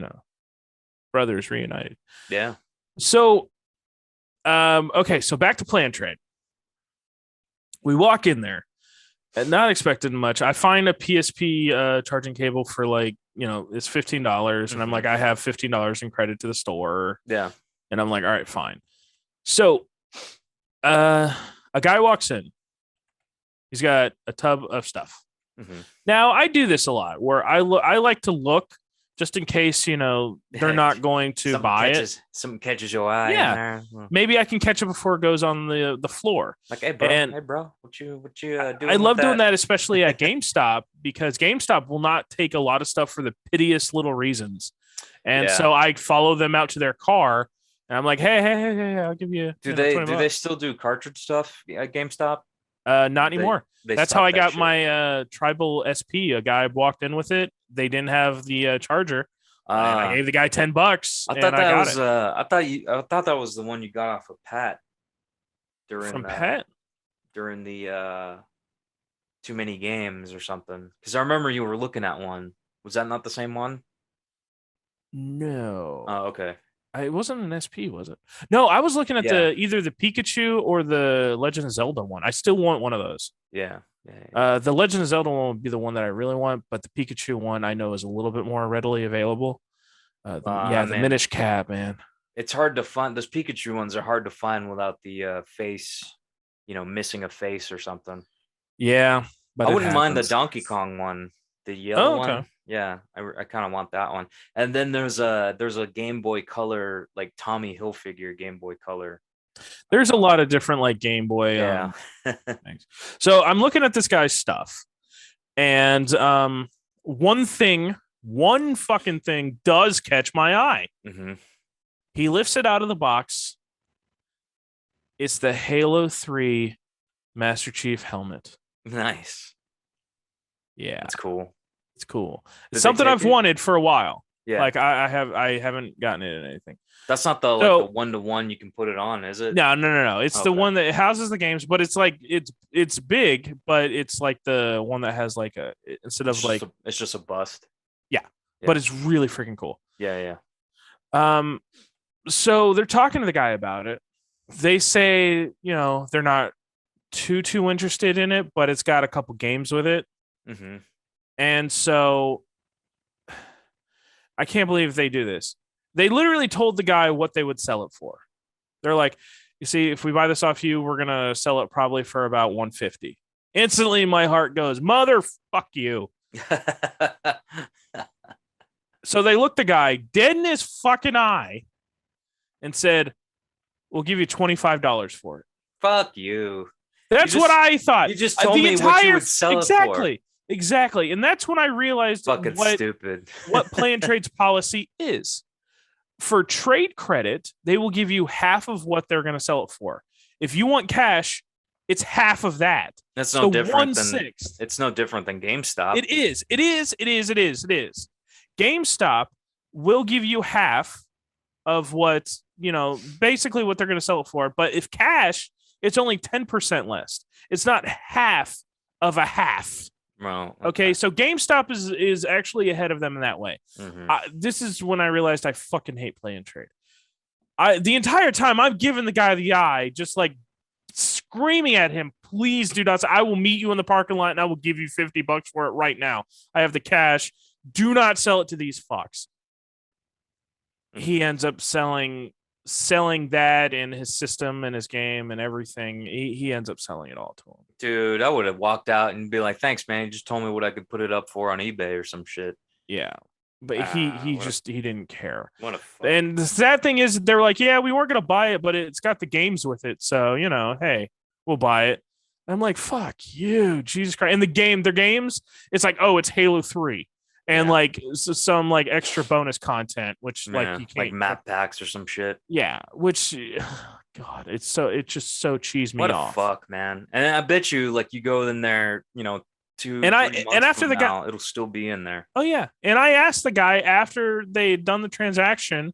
brothers reunited. Yeah. So, okay, so back to Plan Trade. We walk in there, and not expecting much. I find a PSP charging cable for like it's $15, and I'm like, I have $15 in credit to the store. Yeah, and I'm like, all right, fine. So, a guy walks in. He's got a tub of stuff. Mm-hmm. Now I do this a lot where I like to look just in case they're not going to buy it. Something catches your eye. Yeah, maybe I can catch it before it goes on the floor. Like, hey bro, what you doing? I love doing that, especially at GameStop because GameStop will not take a lot of stuff for the piteous little reasons, and so I follow them out to their car, and I'm like, hey, I'll give you. Do they still do cartridge stuff at GameStop? Not anymore. That's how I got shit. my Tribal SP. A guy walked in with it. They didn't have the charger. And I gave the guy $10. I thought that was. I thought that was the one you got off of Pat. From Pat during the too many games or something. Because I remember you were looking at one. Was that not the same one? No. Oh, okay. It wasn't an SP, was it? No, I was looking at either the Pikachu or the Legend of Zelda one. I still want one of those. Yeah. The Legend of Zelda one would be the one that I really want, but the Pikachu one I know is a little bit more readily available. The Minish Cap, man. It's hard to find. Those Pikachu ones are hard to find without the face, missing a face or something. Yeah, but I wouldn't mind the Donkey Kong one, the yellow one. Yeah, I kind of want that one. And then there's a Game Boy Color, like Tommy Hilfiger Game Boy Color. There's a lot of different like Game Boy things. So I'm looking at this guy's stuff, and one fucking thing does catch my eye. Mm-hmm. He lifts it out of the box. It's the Halo 3 Master Chief helmet. Nice. Yeah, that's cool. It's cool. Did It's they something take I've it? wanted for a while. Yeah. Like I haven't gotten it in anything. That's not the like the So 1-to-1 you can put it on, is it? no. It's the Okay. one that houses the games, but it's like it's big, but it's like the one that has like a instead of like It's just a bust. yeah, but Yeah. it's really freaking cool. Yeah, yeah. Um, so they're talking to the guy about it. They say, they're not too interested in it, but it's got a couple games with it. Mm-hmm. And so I can't believe they do this. They literally told the guy what they would sell it for. They're like, you see, if we buy this off you, we're gonna sell it probably for about 150. Instantly, my heart goes, mother fuck you. So they looked the guy dead in his fucking eye and said, we'll give you $25 for it. Fuck you. That's You what just I thought. you just told me what you would sell it for. Exactly. And that's when I realized Fucking stupid. what play and trade's policy is. For trade credit, they will give you half of what they're going to sell it for. If you want cash, it's half of that. That's so no different than 1/6. it's no different than GameStop. It is. GameStop will give you half of what, basically what they're going to sell it for. But if cash, it's only 10% less. It's not half of a half. Well, okay. So GameStop is actually ahead of them in that way. Mm-hmm. This is when I realized I fucking hate play and trade. The entire time I've given the guy the eye, just like screaming at him, please do not. I will meet you in the parking lot and I will give you $50 for it right now. I have the cash. Do not sell it to these fucks. He ends up selling that and his system and his game and everything. He ends up selling it all to him. Dude, I would have walked out and be like, thanks, man. You just told me what I could put it up for on eBay or some shit. Yeah. But he didn't care. What a fuck. And the sad thing is they're like, yeah, we weren't gonna buy it, but it's got the games with it. So, hey, we'll buy it. And I'm like, fuck you, Jesus Christ. And their games, it's like, oh, it's Halo 3. And like some like extra bonus content, which like you can't like map packs or some shit. Yeah, which God, it just so cheese me off. What a fuck, man. And I bet you like you go in there, 2 and after the guy, it'll still be in there. Oh yeah. And I asked the guy after they'd done the transaction,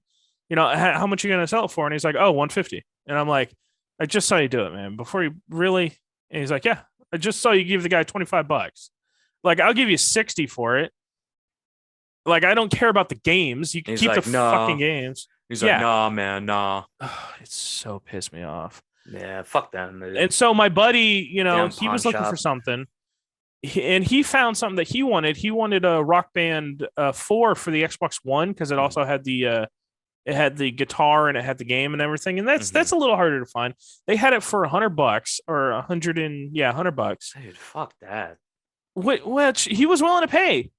how much are you gonna sell it for? And he's like, oh, 150. And I'm like, I just saw you do it, man. Before you really. And he's like, yeah, I just saw you give the guy $25. Like, I'll give you 60 for it. Like, I don't care about the games. You can keep the fucking games. He's like, nah, man, nah. It's so pissed me off. Yeah, fuck them. Dude. And so my buddy, he was looking for something. And he found something that he wanted. He wanted a Rock Band 4 for the Xbox One because it also had the guitar and it had the game and everything. And that's a little harder to find. They had it for $100 or $100. Dude, fuck that. Which he was willing to pay.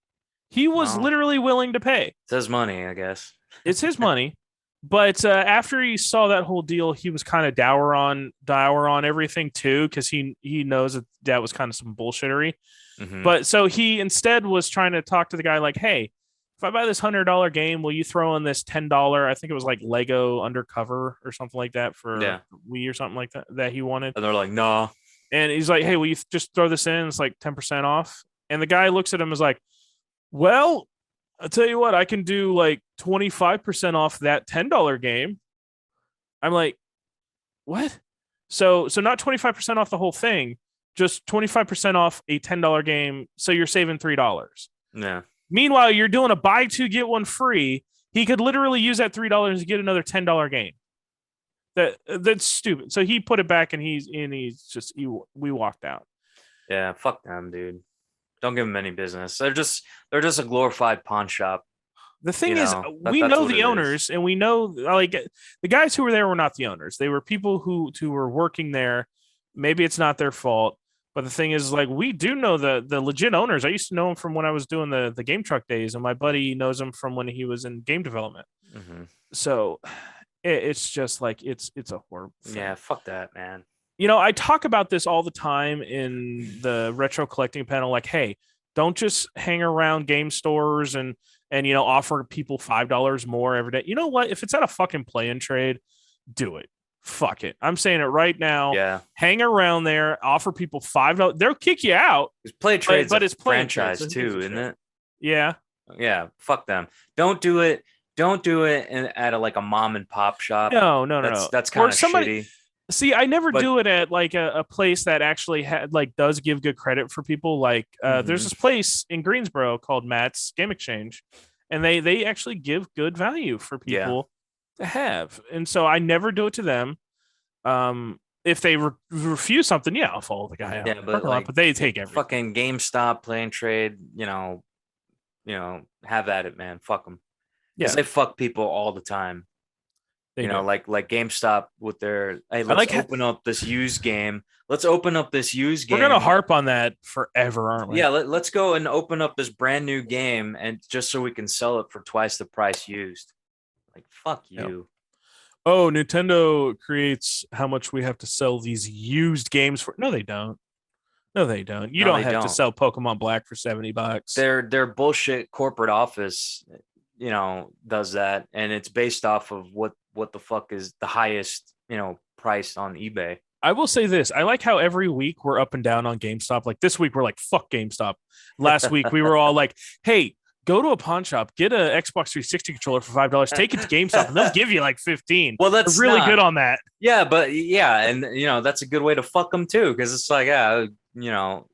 He was literally willing to pay. It's his money, I guess. It's his money. But after he saw that whole deal, he was kind of dour on everything too, because he knows that was kind of some bullshittery. Mm-hmm. But so he instead was trying to talk to the guy like, hey, if I buy this $100 game, will you throw in this $10? I think it was like Lego Undercover or something like that for Wii or something like that he wanted. And they're like, no. And he's like, hey, will you just throw this in? It's like 10% off. And the guy looks at him and is like, well, I'll tell you what, I can do like 25% off that $10 game. I'm like, what? So not 25% off the whole thing, just 25% off a $10 game. So you're saving $3. Yeah. Meanwhile, you're doing a buy two, get one free. He could literally use that $3 to get another $10 game. That's stupid. So he put it back and we walked out. Yeah, fuck them, dude. Don't give them any business. They're just a glorified pawn shop. The thing is, we know the owners, and we know like the guys who were there were not the owners. They were people who were working there. Maybe it's not their fault, but the thing is, like, we do know the legit owners. I used to know them from when I was doing the Game Truck days, and my buddy knows him from when he was in game development. Mm-hmm. So it's just like it's a horrible thing. Yeah, fuck that, man. I talk about this all the time in the retro collecting panel. Like, hey, don't just hang around game stores and offer people $5 more every day. You know what? If it's at a fucking play and trade, do it. Fuck it. I'm saying it right now. Yeah. Hang around there. Offer people $5. They'll kick you out. Play and trade, but it's franchise too, isn't it? Yeah. Yeah, fuck them. Don't do it. Don't do it at like a mom and pop shop. No, no, no, That's no. that's Or kind of somebody. shitty. See, I never But do it at like a place that actually like does give good credit for people. Like there's mhm, this place in Greensboro called Matt's Game Exchange, and they actually give good value for yeah, people to have. And so I never do it to them. If they refuse something, yeah, I'll follow the guy out in yeah, the but parking lot. like But they take everything. fucking GameStop, Play and Trade, have at it, man. Fuck them because Yeah, they fuck people all the time. they do. Like GameStop with their, hey, I let's like. open up this used game. Let's open up this used We're gonna game. harp on that forever, aren't we? Yeah, let's go and open up this brand new game and just so we can sell it for twice the price used. Like, fuck Yeah. you. Oh, Nintendo creates how much we have to sell these used games for. No, they don't. No, they don't. You No, don't they have to don't. sell Pokemon Black for $70. Their bullshit corporate office, does that, and it's based off of what the fuck is the highest, price on eBay. I will say this. I like how every week we're up and down on GameStop. Like this week, we're like, fuck GameStop. Last week, we were all like, hey, go to a pawn shop, get a Xbox 360 controller for $5, take it to GameStop, and they'll give you like 15. Well, They're that's really not. good on that. Yeah, but yeah, and that's a good way to fuck them too, because it's like, yeah,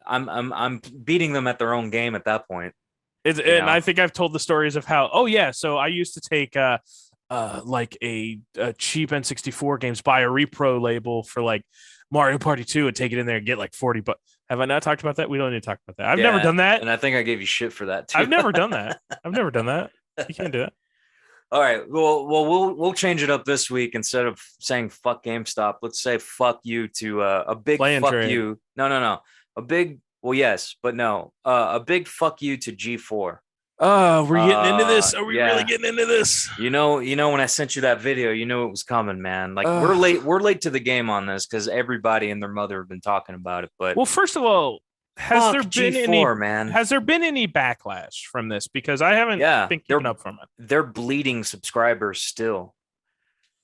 I'm beating them at their own game at that point. You And I know, think I've told the stories of how, oh yeah, so I used to take like a cheap N64 games, buy a repro label for like Mario Party 2 and take it in there and get like 40 bucks. Have I not talked about that? We don't need to talk about that. I've never yeah, done that. and I think I gave you shit for that too. I've never done that. I've never done that. You can't do that. All right, well, we'll change it up this week. Instead of saying fuck GameStop, let's say fuck you to a big Play and fuck trade. you. No, a big, well, yes, but no, a big fuck you to G4. Oh, we're getting into this. Are we really Yeah. getting into this? When I sent you that video, you knew it was coming, man. Like, we're Uh, late. We're late to the game on this because everybody and their mother have been talking about it. But well, first of all, has there fuck been any G4, man. backlash from this? Because I haven't Yeah, been keeping up from they're bleeding subscribers still.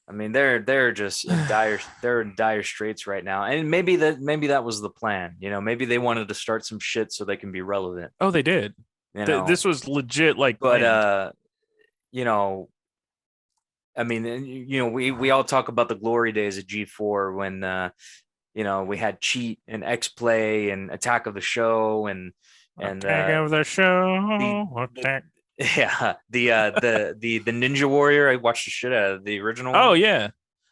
I mean, they're just in dire they're in dire straits right now. And maybe that was the plan. Maybe they wanted to start some shit so they can be relevant. Oh, they did. This was legit, like But planned. you know, I mean, we all talk about the glory days of G4 when we had Cheat and X Play and Attack of the Show and Attack of the the, show. the Attack. yeah, the Ninja Warrior. I watched the shit out of the original Oh one. yeah.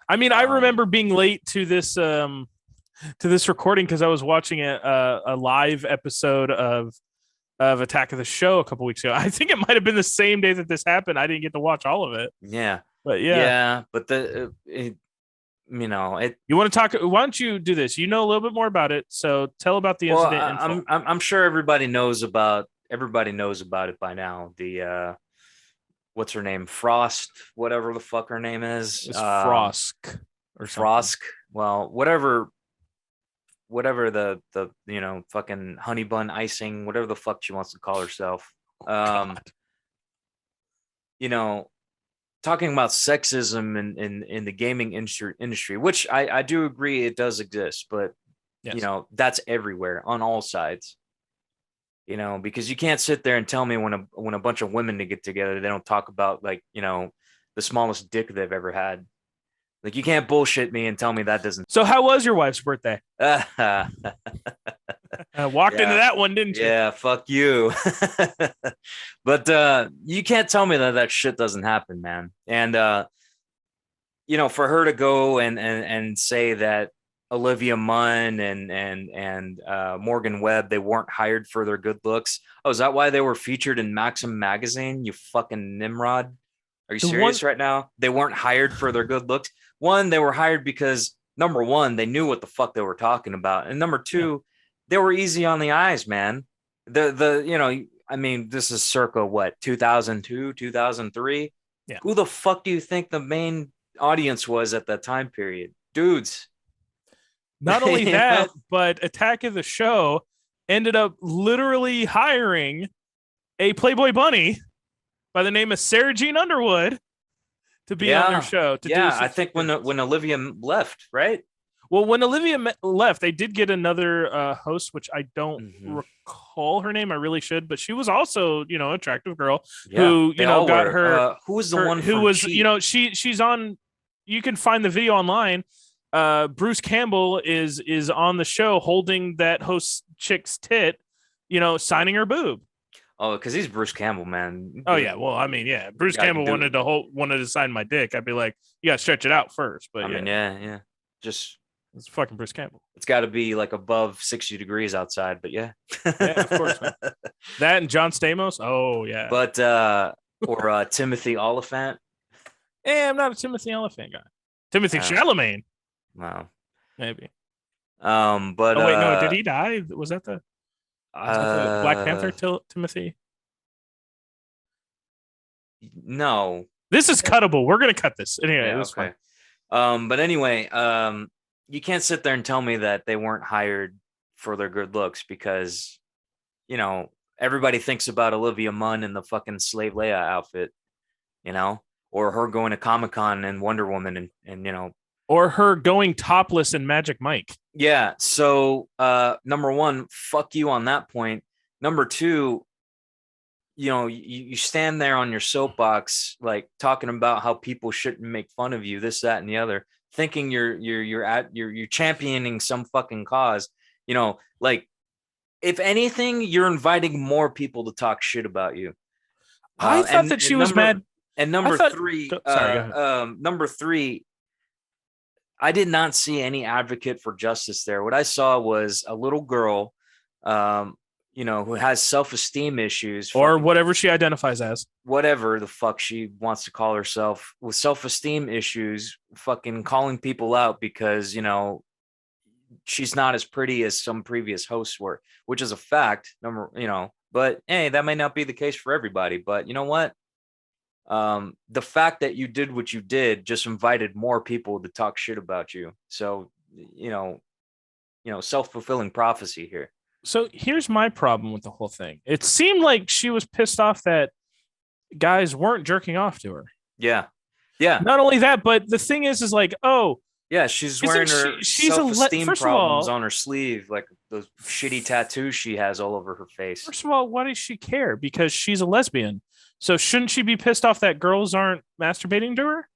I mean, I remember being late to this recording because I was watching a live episode of Attack of the Show a couple weeks ago. I think it might have been the same day that this happened. I didn't get to watch all of it, Yeah, but yeah. yeah, but it. You want to talk? Why don't you do this? You know a little bit more about it, so tell about the Well, incident in full. I'm sure everybody knows about it by now. The what's her name? Frost, whatever the fuck her name is. It's Frosk or something. Frosk. Well, whatever the fucking honey bun icing, whatever the fuck she wants to call herself. God. You know, talking about sexism in the gaming industry, which I do agree it does exist, but Yes. that's everywhere on all sides. Because you can't sit there and tell me when a bunch of women to get together, they don't talk about like, the smallest dick they've ever had. Like, you can't bullshit me and tell me that doesn't. So, how was your wife's birthday? Yeah, Walked into that one, didn't you? yeah, fuck you. But you can't tell me that shit doesn't happen, man. And for her to go and say that Olivia Munn and Morgan Webb, they weren't hired for their good looks. Oh, is that why they were featured in Maxim magazine? You fucking Nimrod. Are you serious right now? They weren't hired for their good looks. One, they were hired because number one, they knew what the fuck they were talking about. And number two, they were easy on the eyes, man. I mean, this is circa what, 2002, 2003? Yeah. Who the fuck do you think the main audience was at that time period? Dudes. Not only that, but Attack of the Show ended up literally hiring a Playboy bunny by the name of Sarah Jean Underwood to be on their show. I think when Olivia left, right? Well, when Olivia left, they did get another host, which I don't Hmm. recall her name. I really should, but she was also, attractive girl Yeah, who, they all got were. her Who was the her one who from was, Cheat? she's on. You can find the video online. Bruce Campbell is on the show holding that host chick's tit, signing her boob. Oh, because he's Bruce Campbell, man. Oh yeah, well, I mean, yeah, Bruce Guy can Campbell do. wanted to sign my dick. I'd be like, you got to stretch it out first, but I yeah, mean, yeah, yeah. Just it's fucking Bruce Campbell. it's got to be like above 60 degrees outside, but yeah. Yeah, of course, man. That and John Stamos. Oh yeah. But or Timothy Oliphant. I'm not a Timothy Elephant guy. Timothy Uh, Chalamet, wow. maybe. But Oh wait, no, did he die? Was that the Black Panther Timothy? no. This is cuttable. We're gonna cut this anyway. Yeah, This is fine. okay. But anyway, you can't sit there and tell me that they weren't hired for their good looks because, everybody thinks about Olivia Munn in the fucking Slave Leia outfit, or her going to Comic-Con and Wonder Woman and Or her going topless in Magic Mike. yeah. So, number one, fuck you on that point. Number two, you stand there on your soapbox, like talking about how people shouldn't make fun of you, this, that, and the other, thinking you're championing some fucking cause. Like if anything, you're inviting more people to talk shit about you. I thought that she was mad. And I number thought. three, Sorry, go ahead. number three, I did not see any advocate for justice there. What I saw was a little girl, who has self-esteem issues, Or whatever she identifies as. whatever the fuck she wants to call herself, with self-esteem issues, fucking calling people out because, she's not as pretty as some previous hosts were, which is a fact. But hey, that may not be the case for everybody. But you know what? The fact that you did what you did just invited more people to talk shit about you. So, self-fulfilling prophecy here. So here's my problem with the whole thing. It seemed like she was pissed off that guys weren't jerking off to her. Yeah. Yeah. Not only that, but the thing is like, oh, Yeah, she's isn't wearing her she's self-esteem first of problems all, on her sleeve, like those shitty tattoos she has all over her face. first of all, why does she care? Because she's a lesbian. So shouldn't she be pissed off that girls aren't masturbating to her?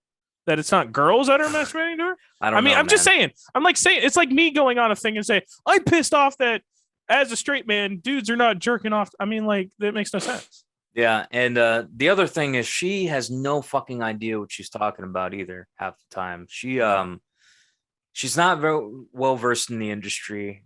That it's not girls that are masturbating to her? I don't know. I'm just man. saying. I'm like saying it's like me going on a thing and say, I'm pissed off that as a straight man, dudes are not jerking off. I mean, like, that makes no sense. Yeah, and the other thing is she has no fucking idea what she's talking about either half the time. She's not very well versed in the industry.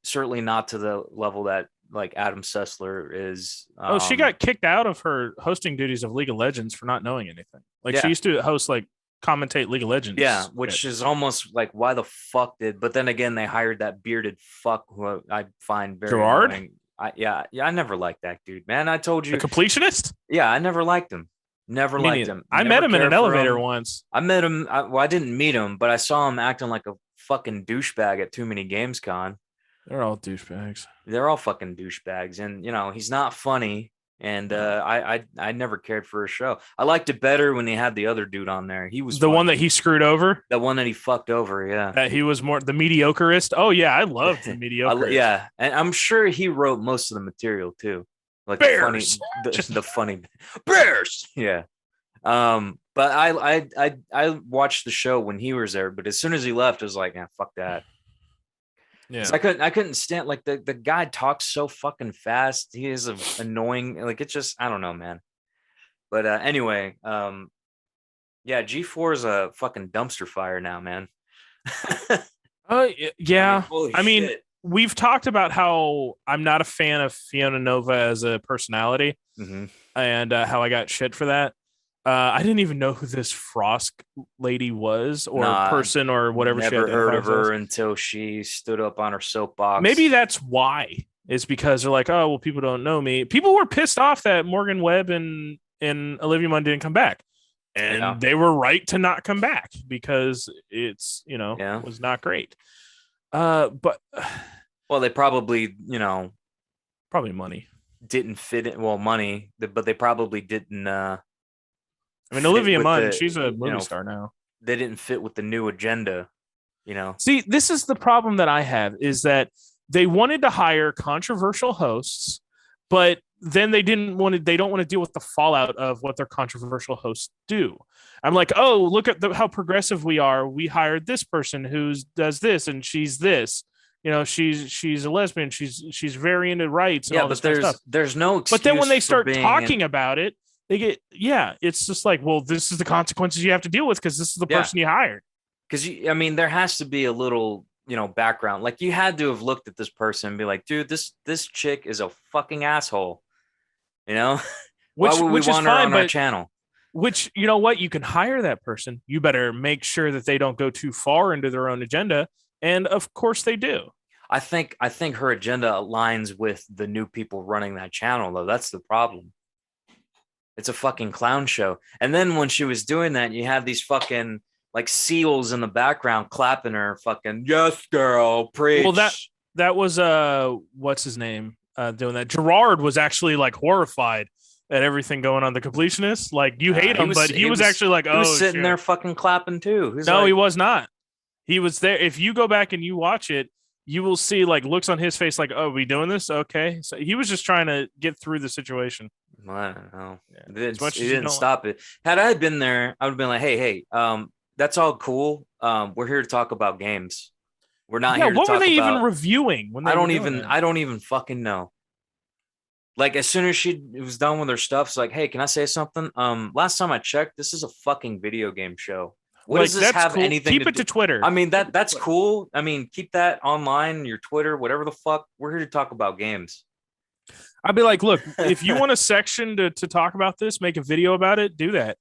Certainly not to the level that like Adam Sessler is. She got kicked out of her hosting duties of League of Legends for not knowing anything. Like Yeah. she used to host like commentate League of Legends. Yeah, which is almost like why the fuck did? But then again, they hired that bearded fuck who I find very Gerard? annoying. I never liked that dude, man. I told The you. completionist? Yeah, I never liked him. Never Me liked neither. him. I Never met him in cared an for elevator him. once. I met him. I didn't meet him, but I saw him acting like a fucking douchebag at Too Many Games Con. They're all douchebags. They're all fucking douchebags, and he's not funny. And I never cared for his show. I liked it better when he had the other dude on there. He was The one funny. that he screwed over. The one that he fucked over. Yeah. That he was more the mediocreist. Oh yeah, I loved the mediocre. Yeah, and I'm sure he wrote most of the material too, like Bears. the funny bears. Yeah. But I watched the show when he was there, but as soon as he left, I was like, yeah, fuck that. Yeah. I couldn't stand, like, the guy talks so fucking fast. He is annoying. Like, it's just, I don't know, man. But anyway, yeah, G4 is a fucking dumpster fire now, man. Yeah. holy I mean, shit. we've talked about how I'm not a fan of Fiona Nova as a personality, Mhm. and how I got shit for that. I didn't even know who this Frost lady was, or Nah, person, or whatever. Never she heard of identifies as. her until she stood up on her soapbox. Maybe that's why. Is because they're like, oh well, people don't know me. People were pissed off that Morgan Webb and Olivia Munn didn't come back, and Yeah. they were right to not come back because it's Yeah. was not great. But Well, they probably, probably money. didn't fit it. Well, money, but they probably didn't. I mean, fit Olivia with Munn, the- she's a movie star now. They didn't fit with the new agenda. you know? See, this is the problem that I have is that they wanted to hire controversial hosts, but then they don't want to deal with the fallout of what their controversial hosts do. I'm like, oh, look at how progressive we are. We hired this person who does this and she's this. She's a lesbian. She's very into rights and Yeah, all but this kind of stuff. there's no But then when excuse they for start being talking about it, it's just like, well, this is the consequences you have to deal with because this is the yeah, person you hired. because I mean, there has to be a little, background. Like you had to have looked at this person and be like, dude, this chick is a fucking asshole. You know, why would we Which is want her fine, on our but channel? which you know what, you can hire that person. You better make sure that they don't go too far into their own agenda, and of course they do. I think her agenda aligns with the new people running that channel, though. That's the problem. It's a fucking clown show. And then when she was doing that, you had these fucking like seals in the background clapping her, fucking yes, girl, preach. Well, that was what's his name doing that. Gerard was actually like horrified at everything going on. The completionist, like you hate him, but he was actually like, he was oh sitting shit. there fucking clapping too. No, he was not. He was there. If you go back and you watch it, you will see like looks on his face like, oh, we doing this? Okay. So he was just trying to get through the situation. I don't know. Yeah. It didn't stop it. Had I been there, I would have been like, hey, that's all cool. We're here to talk about games. We're not here to what talk were they about even reviewing when they I don't even fucking know. Like as soon as she was done with her stuff, it's like, hey, can I say something? Last time I checked, this is a fucking video game show. What like, does this have cool. anything Keep to it do? to Twitter. I mean, that's cool. I mean, keep that online, your Twitter, whatever the fuck. We're here to talk about games. I'd be like, look, if you want a section to talk about this, make a video about it, do that.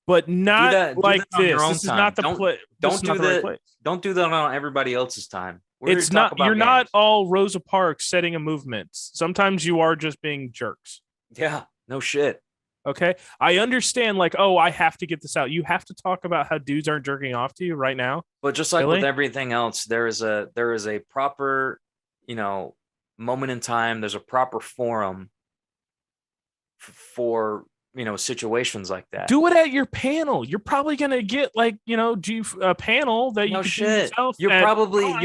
But not like this. This is not the place. Don't do that. Don't do that on everybody else's time. It's not. You're not all Rosa Parks setting a movement. Sometimes you are just being jerks. Yeah. No shit. Okay. I understand. Like, oh, I have to get this out. You have to talk about how dudes aren't jerking off to you right now. But just like with everything else, there is a proper, moment in time. There's a proper forum for situations like that. Do it at your panel. You're probably gonna get like a panel that you no can shit. do yourself. You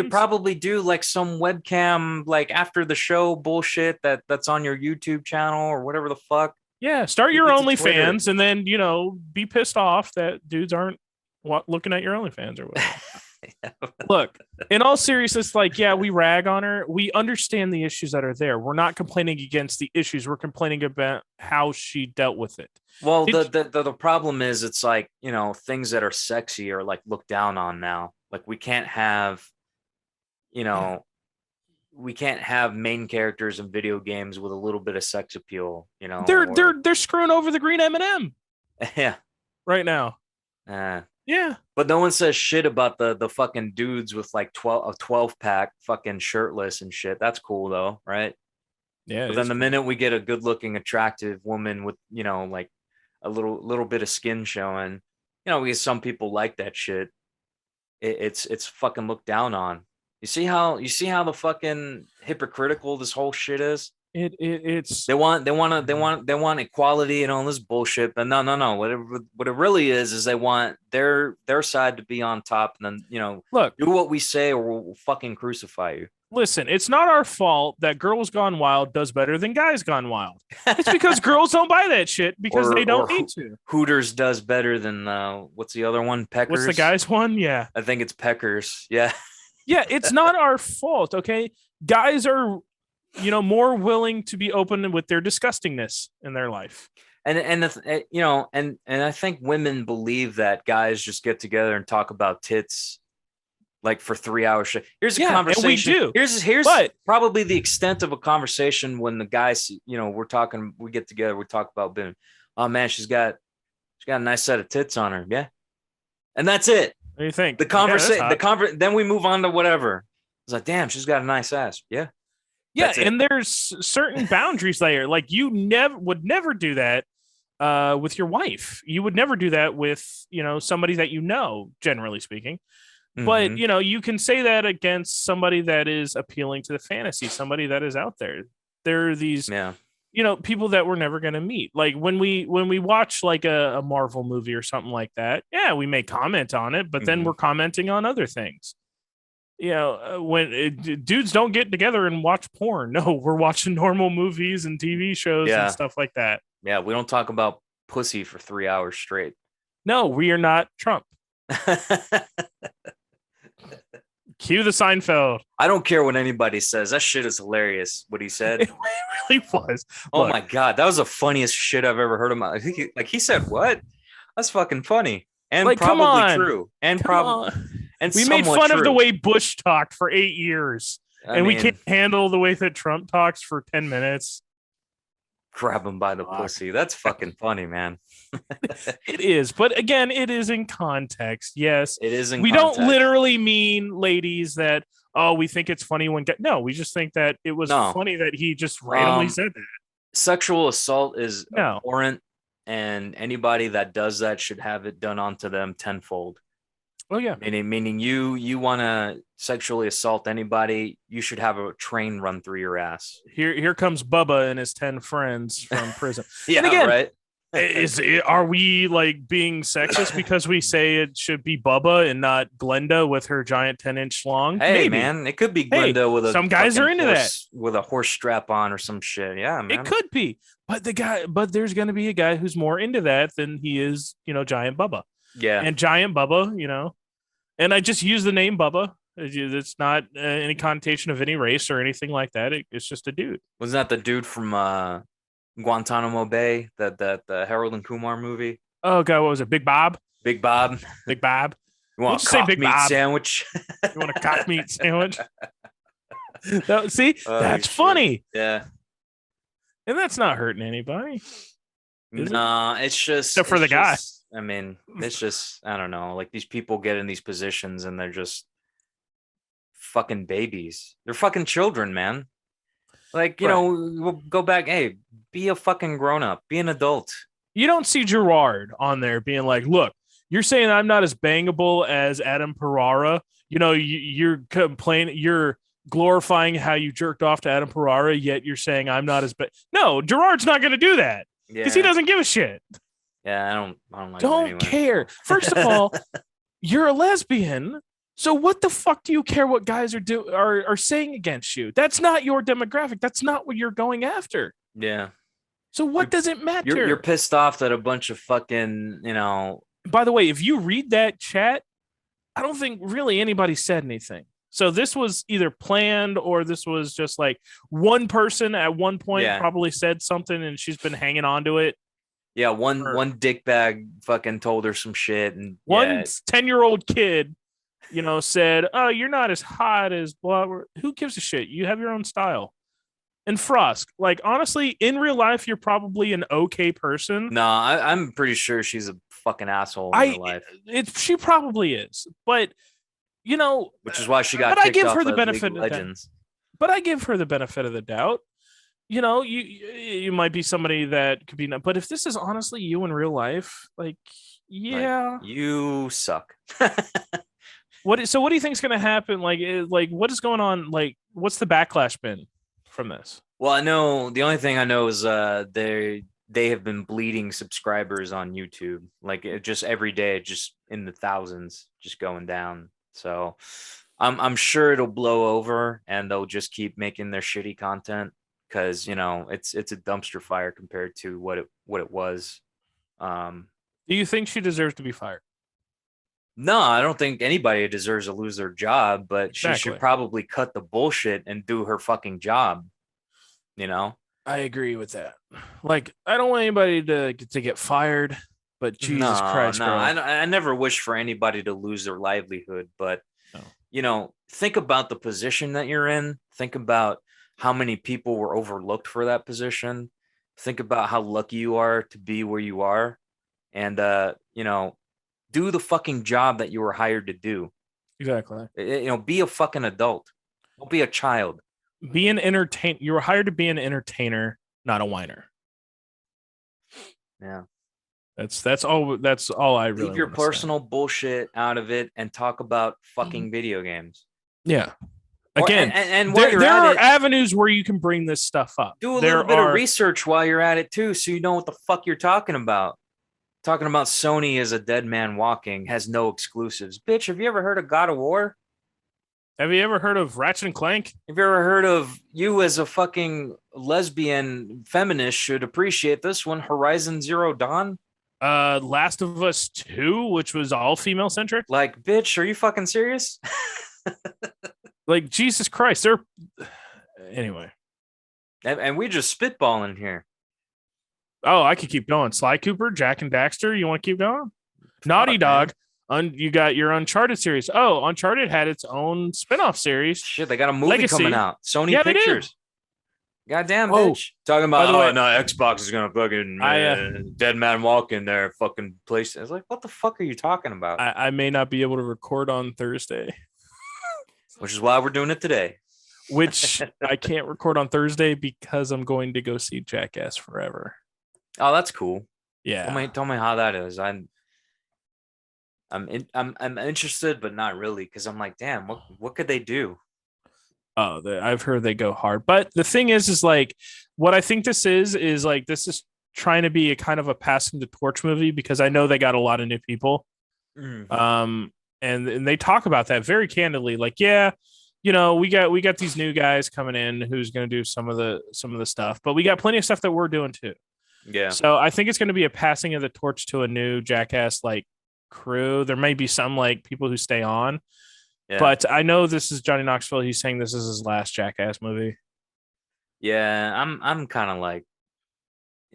probably do like some webcam like after the show bullshit that's on your YouTube channel or whatever the fuck. Yeah, start your OnlyFans and then be pissed off that dudes aren't looking at your OnlyFans or whatever. Look, in all seriousness, like, yeah, we rag on her. We understand the issues that are there. We're not complaining against the issues. We're complaining about how she dealt with it. Well, the problem is it's like, things that are sexy are like looked down on now. Like we can't have, we can't have main characters in video games with a little bit of sex appeal, They're screwing over the green M&M. Yeah. Right now. Yeah. But no one says shit about the fucking dudes with like 12 pack fucking shirtless and shit. That's cool though, right? Yeah. But then the minute we get a good looking, attractive woman with, like a little bit of skin showing, because some people like that shit. It's fucking looked down on. You see how the fucking hypocritical this whole shit is? It's they want equality and all this bullshit, but no. What it really is they want their side to be on top, and then look, do what we say or we'll fucking crucify you. Listen, it's not our fault that Girls Gone Wild does better than Guys Gone Wild. It's because girls don't buy that shit because they don't need to. Hooters does better than what's the other one? Peckers. What's the guys one? Yeah, I think it's Peckers. Yeah, yeah. It's not our fault. Okay, guys are more willing to be open with their disgustingness in their life. And I think women believe that guys just get together and talk about tits like for 3 hours. Here's a conversation. And we do. Here's probably the extent of a conversation when the guys, we get together, we talk about being, oh man, she's got a nice set of tits on her. Yeah. And that's it. What do you think? The conversation, then we move on to whatever. It's like, damn, she's got a nice ass. Yeah. Yeah, and there's certain boundaries there. Like you would never do that with your wife. You would never do that with somebody that generally speaking. Mm-hmm. But you can say that against somebody that is appealing to the fantasy, somebody that is out there. There are these people that we're never going to meet. Like when we watch like a Marvel movie or something like that, yeah, we may comment on it, but then we're commenting on other things. when dudes don't get together and watch porn. No, we're watching normal movies and TV shows and Yeah. stuff like that. Yeah. We don't talk about pussy for 3 hours straight. No, we are not Trump. Cue the Seinfeld. I don't care what anybody says. That shit is hilarious. What he said. It really was. Oh Look, my god, that was the funniest shit I've ever heard of my. Like he said, what? That's fucking funny and like, come probably on. true and Come probably on. and We made somewhat fun of the true. way Bush talked for 8 years, I and we mean, can't handle the way that Trump talks for 10 minutes. grab him by the Fuck. pussy. That's fucking funny, man. It is, but again, it is in context. Yes, It is in we context. don't literally mean, ladies, that we think it's funny when no, we just think that it was No. funny that he just randomly said that. Sexual assault is No. abhorrent, and anybody that does that should have it done onto them tenfold. Oh yeah, Meaning you want to sexually assault anybody, you should have a train run through your ass. here comes Bubba and his 10 friends from prison. Yeah, and again, right. are we like being sexist because we say it should be Bubba and not Glenda with her giant 10-inch schlong? Hey, Maybe. man, it could be Glenda with a some guys are fucking into horse, with a horse strap on or some shit. Yeah, man. It could be, but there's going to be a guy who's more into that than he is, Giant Bubba. Yeah, And Giant Bubba, and I just use the name Bubba. It's not any connotation of any race or anything like that. It's just a dude. wasn't that the dude from Guantanamo Bay, that the Harold and Kumar movie? Oh god, what was it? Big Bob. Big Bob. Big Bob. You want We'll a say cock Big meat Bob. sandwich? You want a cock meat sandwich? See, Oh, that's shit. funny, Yeah. and that's not hurting anybody. Is it? Nah, it's just Except for it's the guy. just- I mean, it's just I don't know. Like these people get in these positions and they're just fucking babies. They're fucking children, man. Like, Right. we'll go back. Hey, be a fucking grown up. Be an adult. You don't see Gerard on there being like, "Look, you're saying I'm not as bangable as Adam Ferrara. You're complaining, you're glorifying how you jerked off to Adam Ferrara, yet you're saying I'm not as bad." No, Gerard's not going to do that Yeah. because he doesn't give a shit. Yeah, I don't like him Don't anyway. care. First of all, you're a lesbian. So what the fuck do you care what guys are saying against you? That's not your demographic. That's not what you're going after. Yeah. So what does it matter? You're pissed off that a bunch of fucking, By the way, if you read that chat, I don't think really anybody said anything. So this was either planned or this was just like one person at one point Yeah. probably said something and she's been hanging on to it. yeah, one Or- one dickbag fucking told her some shit and One yeah, 10-year-old kid, said, "Oh, you're not as hot as blah." Who gives a shit? You have your own style. And Frost, like honestly, in real life, you're probably an okay person. no, I'm pretty sure she's a fucking asshole in real life, She probably is, but which is why she got but I kicked give off her the of benefit League of of the doubt. Legends. But I give her the benefit of the doubt. You might be somebody that could be, but if this is honestly you in real life, like, yeah. You suck. What do you think is going to happen? Like what is going on? Like, what's the backlash been from this? Well, I know the only thing I know is they have been bleeding subscribers on YouTube, like just every day, just in the thousands, just going down. So I'm sure it'll blow over and they'll just keep making their shitty content because it's a dumpster fire compared to what it was. Do you think she deserves to be fired? No, I don't think anybody deserves to lose their job, but she Exactly. should probably cut the bullshit and do her fucking job. I agree with that. Like, I don't want anybody to get fired, but Jesus Christ, no, girl. I never wish for anybody to lose their livelihood, but think about the position that you're in. Think about how many people were overlooked for that position. Think about how lucky you are to be where you are, and do the fucking job that you were hired to do. Exactly. Be a fucking adult. Don't be a child. Be an entertain. You were hired to be an entertainer, not a whiner. Yeah. That's all. That's all I really. Leave your wanna say. personal bullshit out of it and talk about fucking video games. Yeah. Or- Again, and while you're there at are it, avenues where you can bring this stuff up. do a There little bit are- of research while you're at it too, so you know what the fuck you're talking about. Talking about Sony as a dead man walking has no exclusives. Bitch, have you ever heard of God of War? Have you ever heard of Ratchet and Clank? Have you ever heard of you as a fucking lesbian feminist should appreciate this one, Horizon Zero Dawn? Last of Us 2, which was all female centric. Like, bitch, are you fucking serious? Like, Jesus Christ, they're anyway. And we just spitballing here. Oh, I could keep going. Sly Cooper, Jack and Daxter. You want to keep going? Naughty Fuck, Dog. man. You got your Uncharted series. Oh, Uncharted had its own spin-off series. Shit, they got a movie Legacy. coming out. Sony Yeah, they do. Pictures. Goddamn, Oh, bitch. Talking by about, the way- no, Xbox is gonna fucking dead man walk in their fucking place. I was like, what the fuck are you talking about? I may not be able to record on Thursday, Which is why we're doing it today. which I can't record on Thursday because I'm going to go see Jackass Forever. Oh, that's cool. Yeah. Tell me how that is. I'm interested, but not really, because I'm like, damn, what could they do? Oh, I've heard they go hard. But the thing is like, what I think this is like, this is trying to be a kind of a passing the torch movie because I know they got a lot of new people. Mm. And they talk about that very candidly. Like, yeah, you know, we got these new guys coming in who's going to do some of the stuff, but we got plenty of stuff that we're doing too. Yeah. So I think it's going to be a passing of the torch to a new Jackass like crew. There may be some like people who stay on. Yeah. But I know this is Johnny Knoxville. He's saying this is his last Jackass movie. Yeah, I'm kind of like,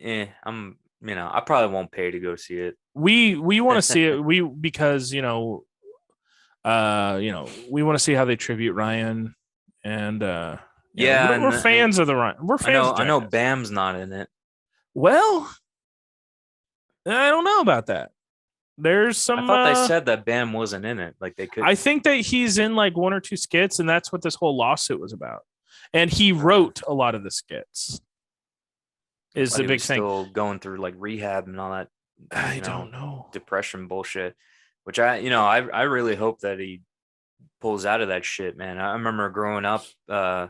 I probably won't pay to go see it. We want to see it. Because we want to see how they tribute Ryan, and we're fans of the Ryan. We're fans. I know Bam's not in it. Well, I don't know about that. There's some. I thought they said that Bam wasn't in it. Like they could. I think that he's in like one or two skits, and that's what this whole lawsuit was about. And he wrote a lot of the skits. Is the big thing. Still going through like rehab and all that. I don't know. Depression bullshit. Which I really hope that he pulls out of that shit, man. I remember growing up, I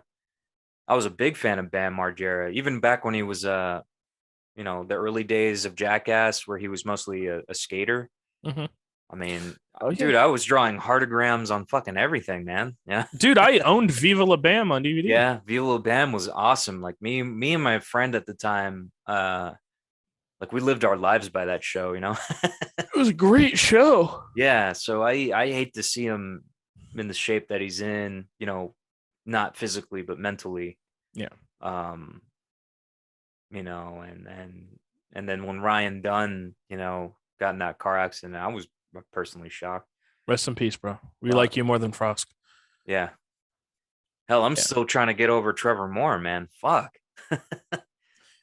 was a big fan of Bam Margera, even back when he was the early days of Jackass, where he was mostly a skater. Mm-hmm. I mean, dude, I was drawing heartograms on fucking everything, man. Yeah, dude, I owned Viva La Bam on DVD. Yeah, Viva La Bam was awesome. Like me and my friend at the time, like we lived our lives by that show. It was a great show. Yeah, so I hate to see him in the shape that he's in. Not physically but mentally. Yeah. And then when Ryan Dunn, got in that car accident, I was personally shocked. Rest in peace, bro. We like you more than Frost. Yeah. Hell, I'm still trying to get over Trevor Moore, man. Fuck.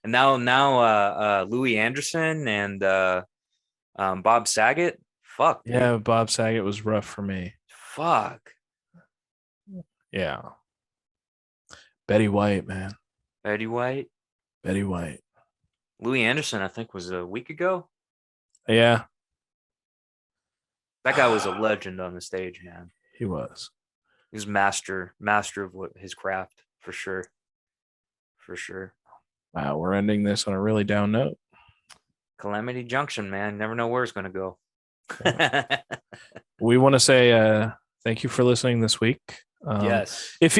And now Louis Anderson and Bob Saget. Fuck. Dude. Yeah, Bob Saget was rough for me. Fuck. Yeah. Betty White, man. Betty White. Louis Anderson, I think, was a week ago. Yeah. That guy was a legend on the stage, man. He was. He was master of his craft, for sure. For sure. Wow, we're ending this on a really down note. Calamity Junction, man. Never know where it's going to go. We want to say thank you for listening this week. Yes. If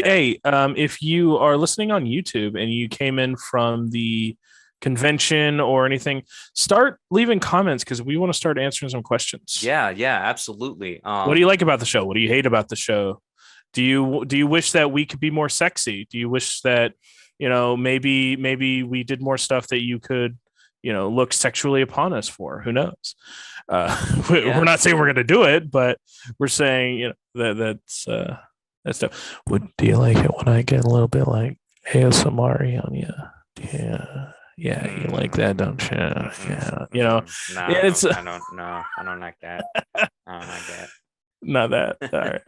you are listening on YouTube and you came in from the convention or anything, start leaving comments because we want to start answering some questions. Yeah, absolutely. What do you like about the show? What do you hate about the show? Do you wish that we could be more sexy? Do you wish that maybe we did more stuff that you could look sexually upon us for? Who knows? We're not saying we're going to do it, but we're saying that's stuff. Do you like it when I get a little bit like ASMR on you? Yeah, you like that, don't you? Yeah, No, it's. I don't like that. I don't like that. Not that. All right.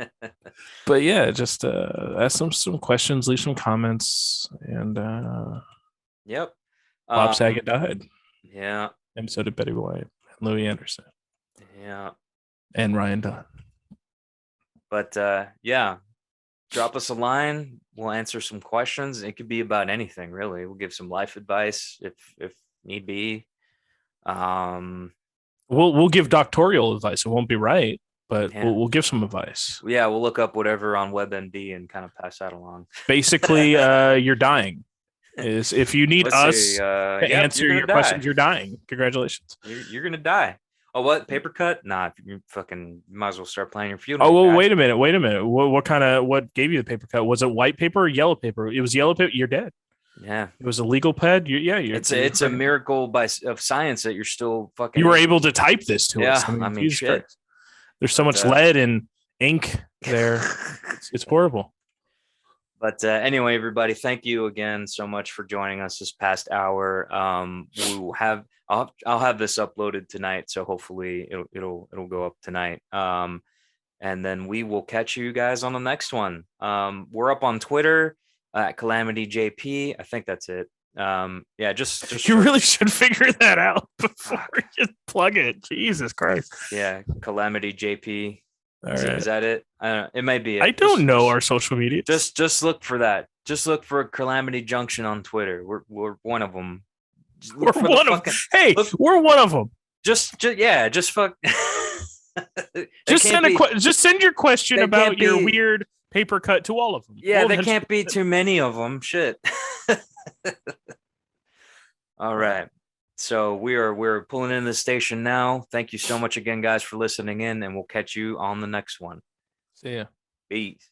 But yeah, just ask some questions, leave some comments, and yep. Bob Saget died. Yeah. And so did Betty White and Louis Anderson. Yeah. And Ryan Dunn. But yeah, drop us a line. We'll answer some questions. It could be about anything, really. We'll give some life advice if need be. We'll give doctoral advice. It won't be right. but Yeah. we'll give some advice. Yeah, we'll look up whatever on WebMD and kind of pass that along. Basically, you're dying. Is if you need Let's us see. to Yep, answer you're gonna your questions, die. you're dying. Congratulations. You're gonna die. Oh, what? Paper cut? Nah, you fucking might as well start planning your Oh funeral, well, guy. wait a minute, wait a minute. What gave you the paper cut? Was it white paper or yellow paper? It was yellow paper. You're dead. Yeah. It was a legal pad. It's a miracle of science that you're still fucking you were able able to. to type this to us. Yeah, I I mean, mean, Jesus shit. Christ. There's so much But, lead and ink there. It's horrible. But anyway, everybody, thank you again so much for joining us this past hour. We'll have I'll have this uploaded tonight, so hopefully it'll go up tonight. And then we will catch you guys on the next one. We're up on Twitter at Calamity JP. I think that's it. Yeah, just You search- really should figure that out before you plug it. Jesus Christ. yeah, Calamity JP. All Is right. that it? I don't know. It might be it. I don't know just, our social media. just look for that. Just look for Calamity Junction on Twitter. We're one of them. Just We're look for the one of fucking- Hey, look- we're one of them. just yeah, just fuck. Just send your question they about can't your be- weird paper cut to all of them. Yeah, We'll there mention can't be it. too many of them. Shit. All right. So we're pulling in the station now. Thank you so much again, guys, for listening in, and we'll catch you on the next one. See ya. Peace.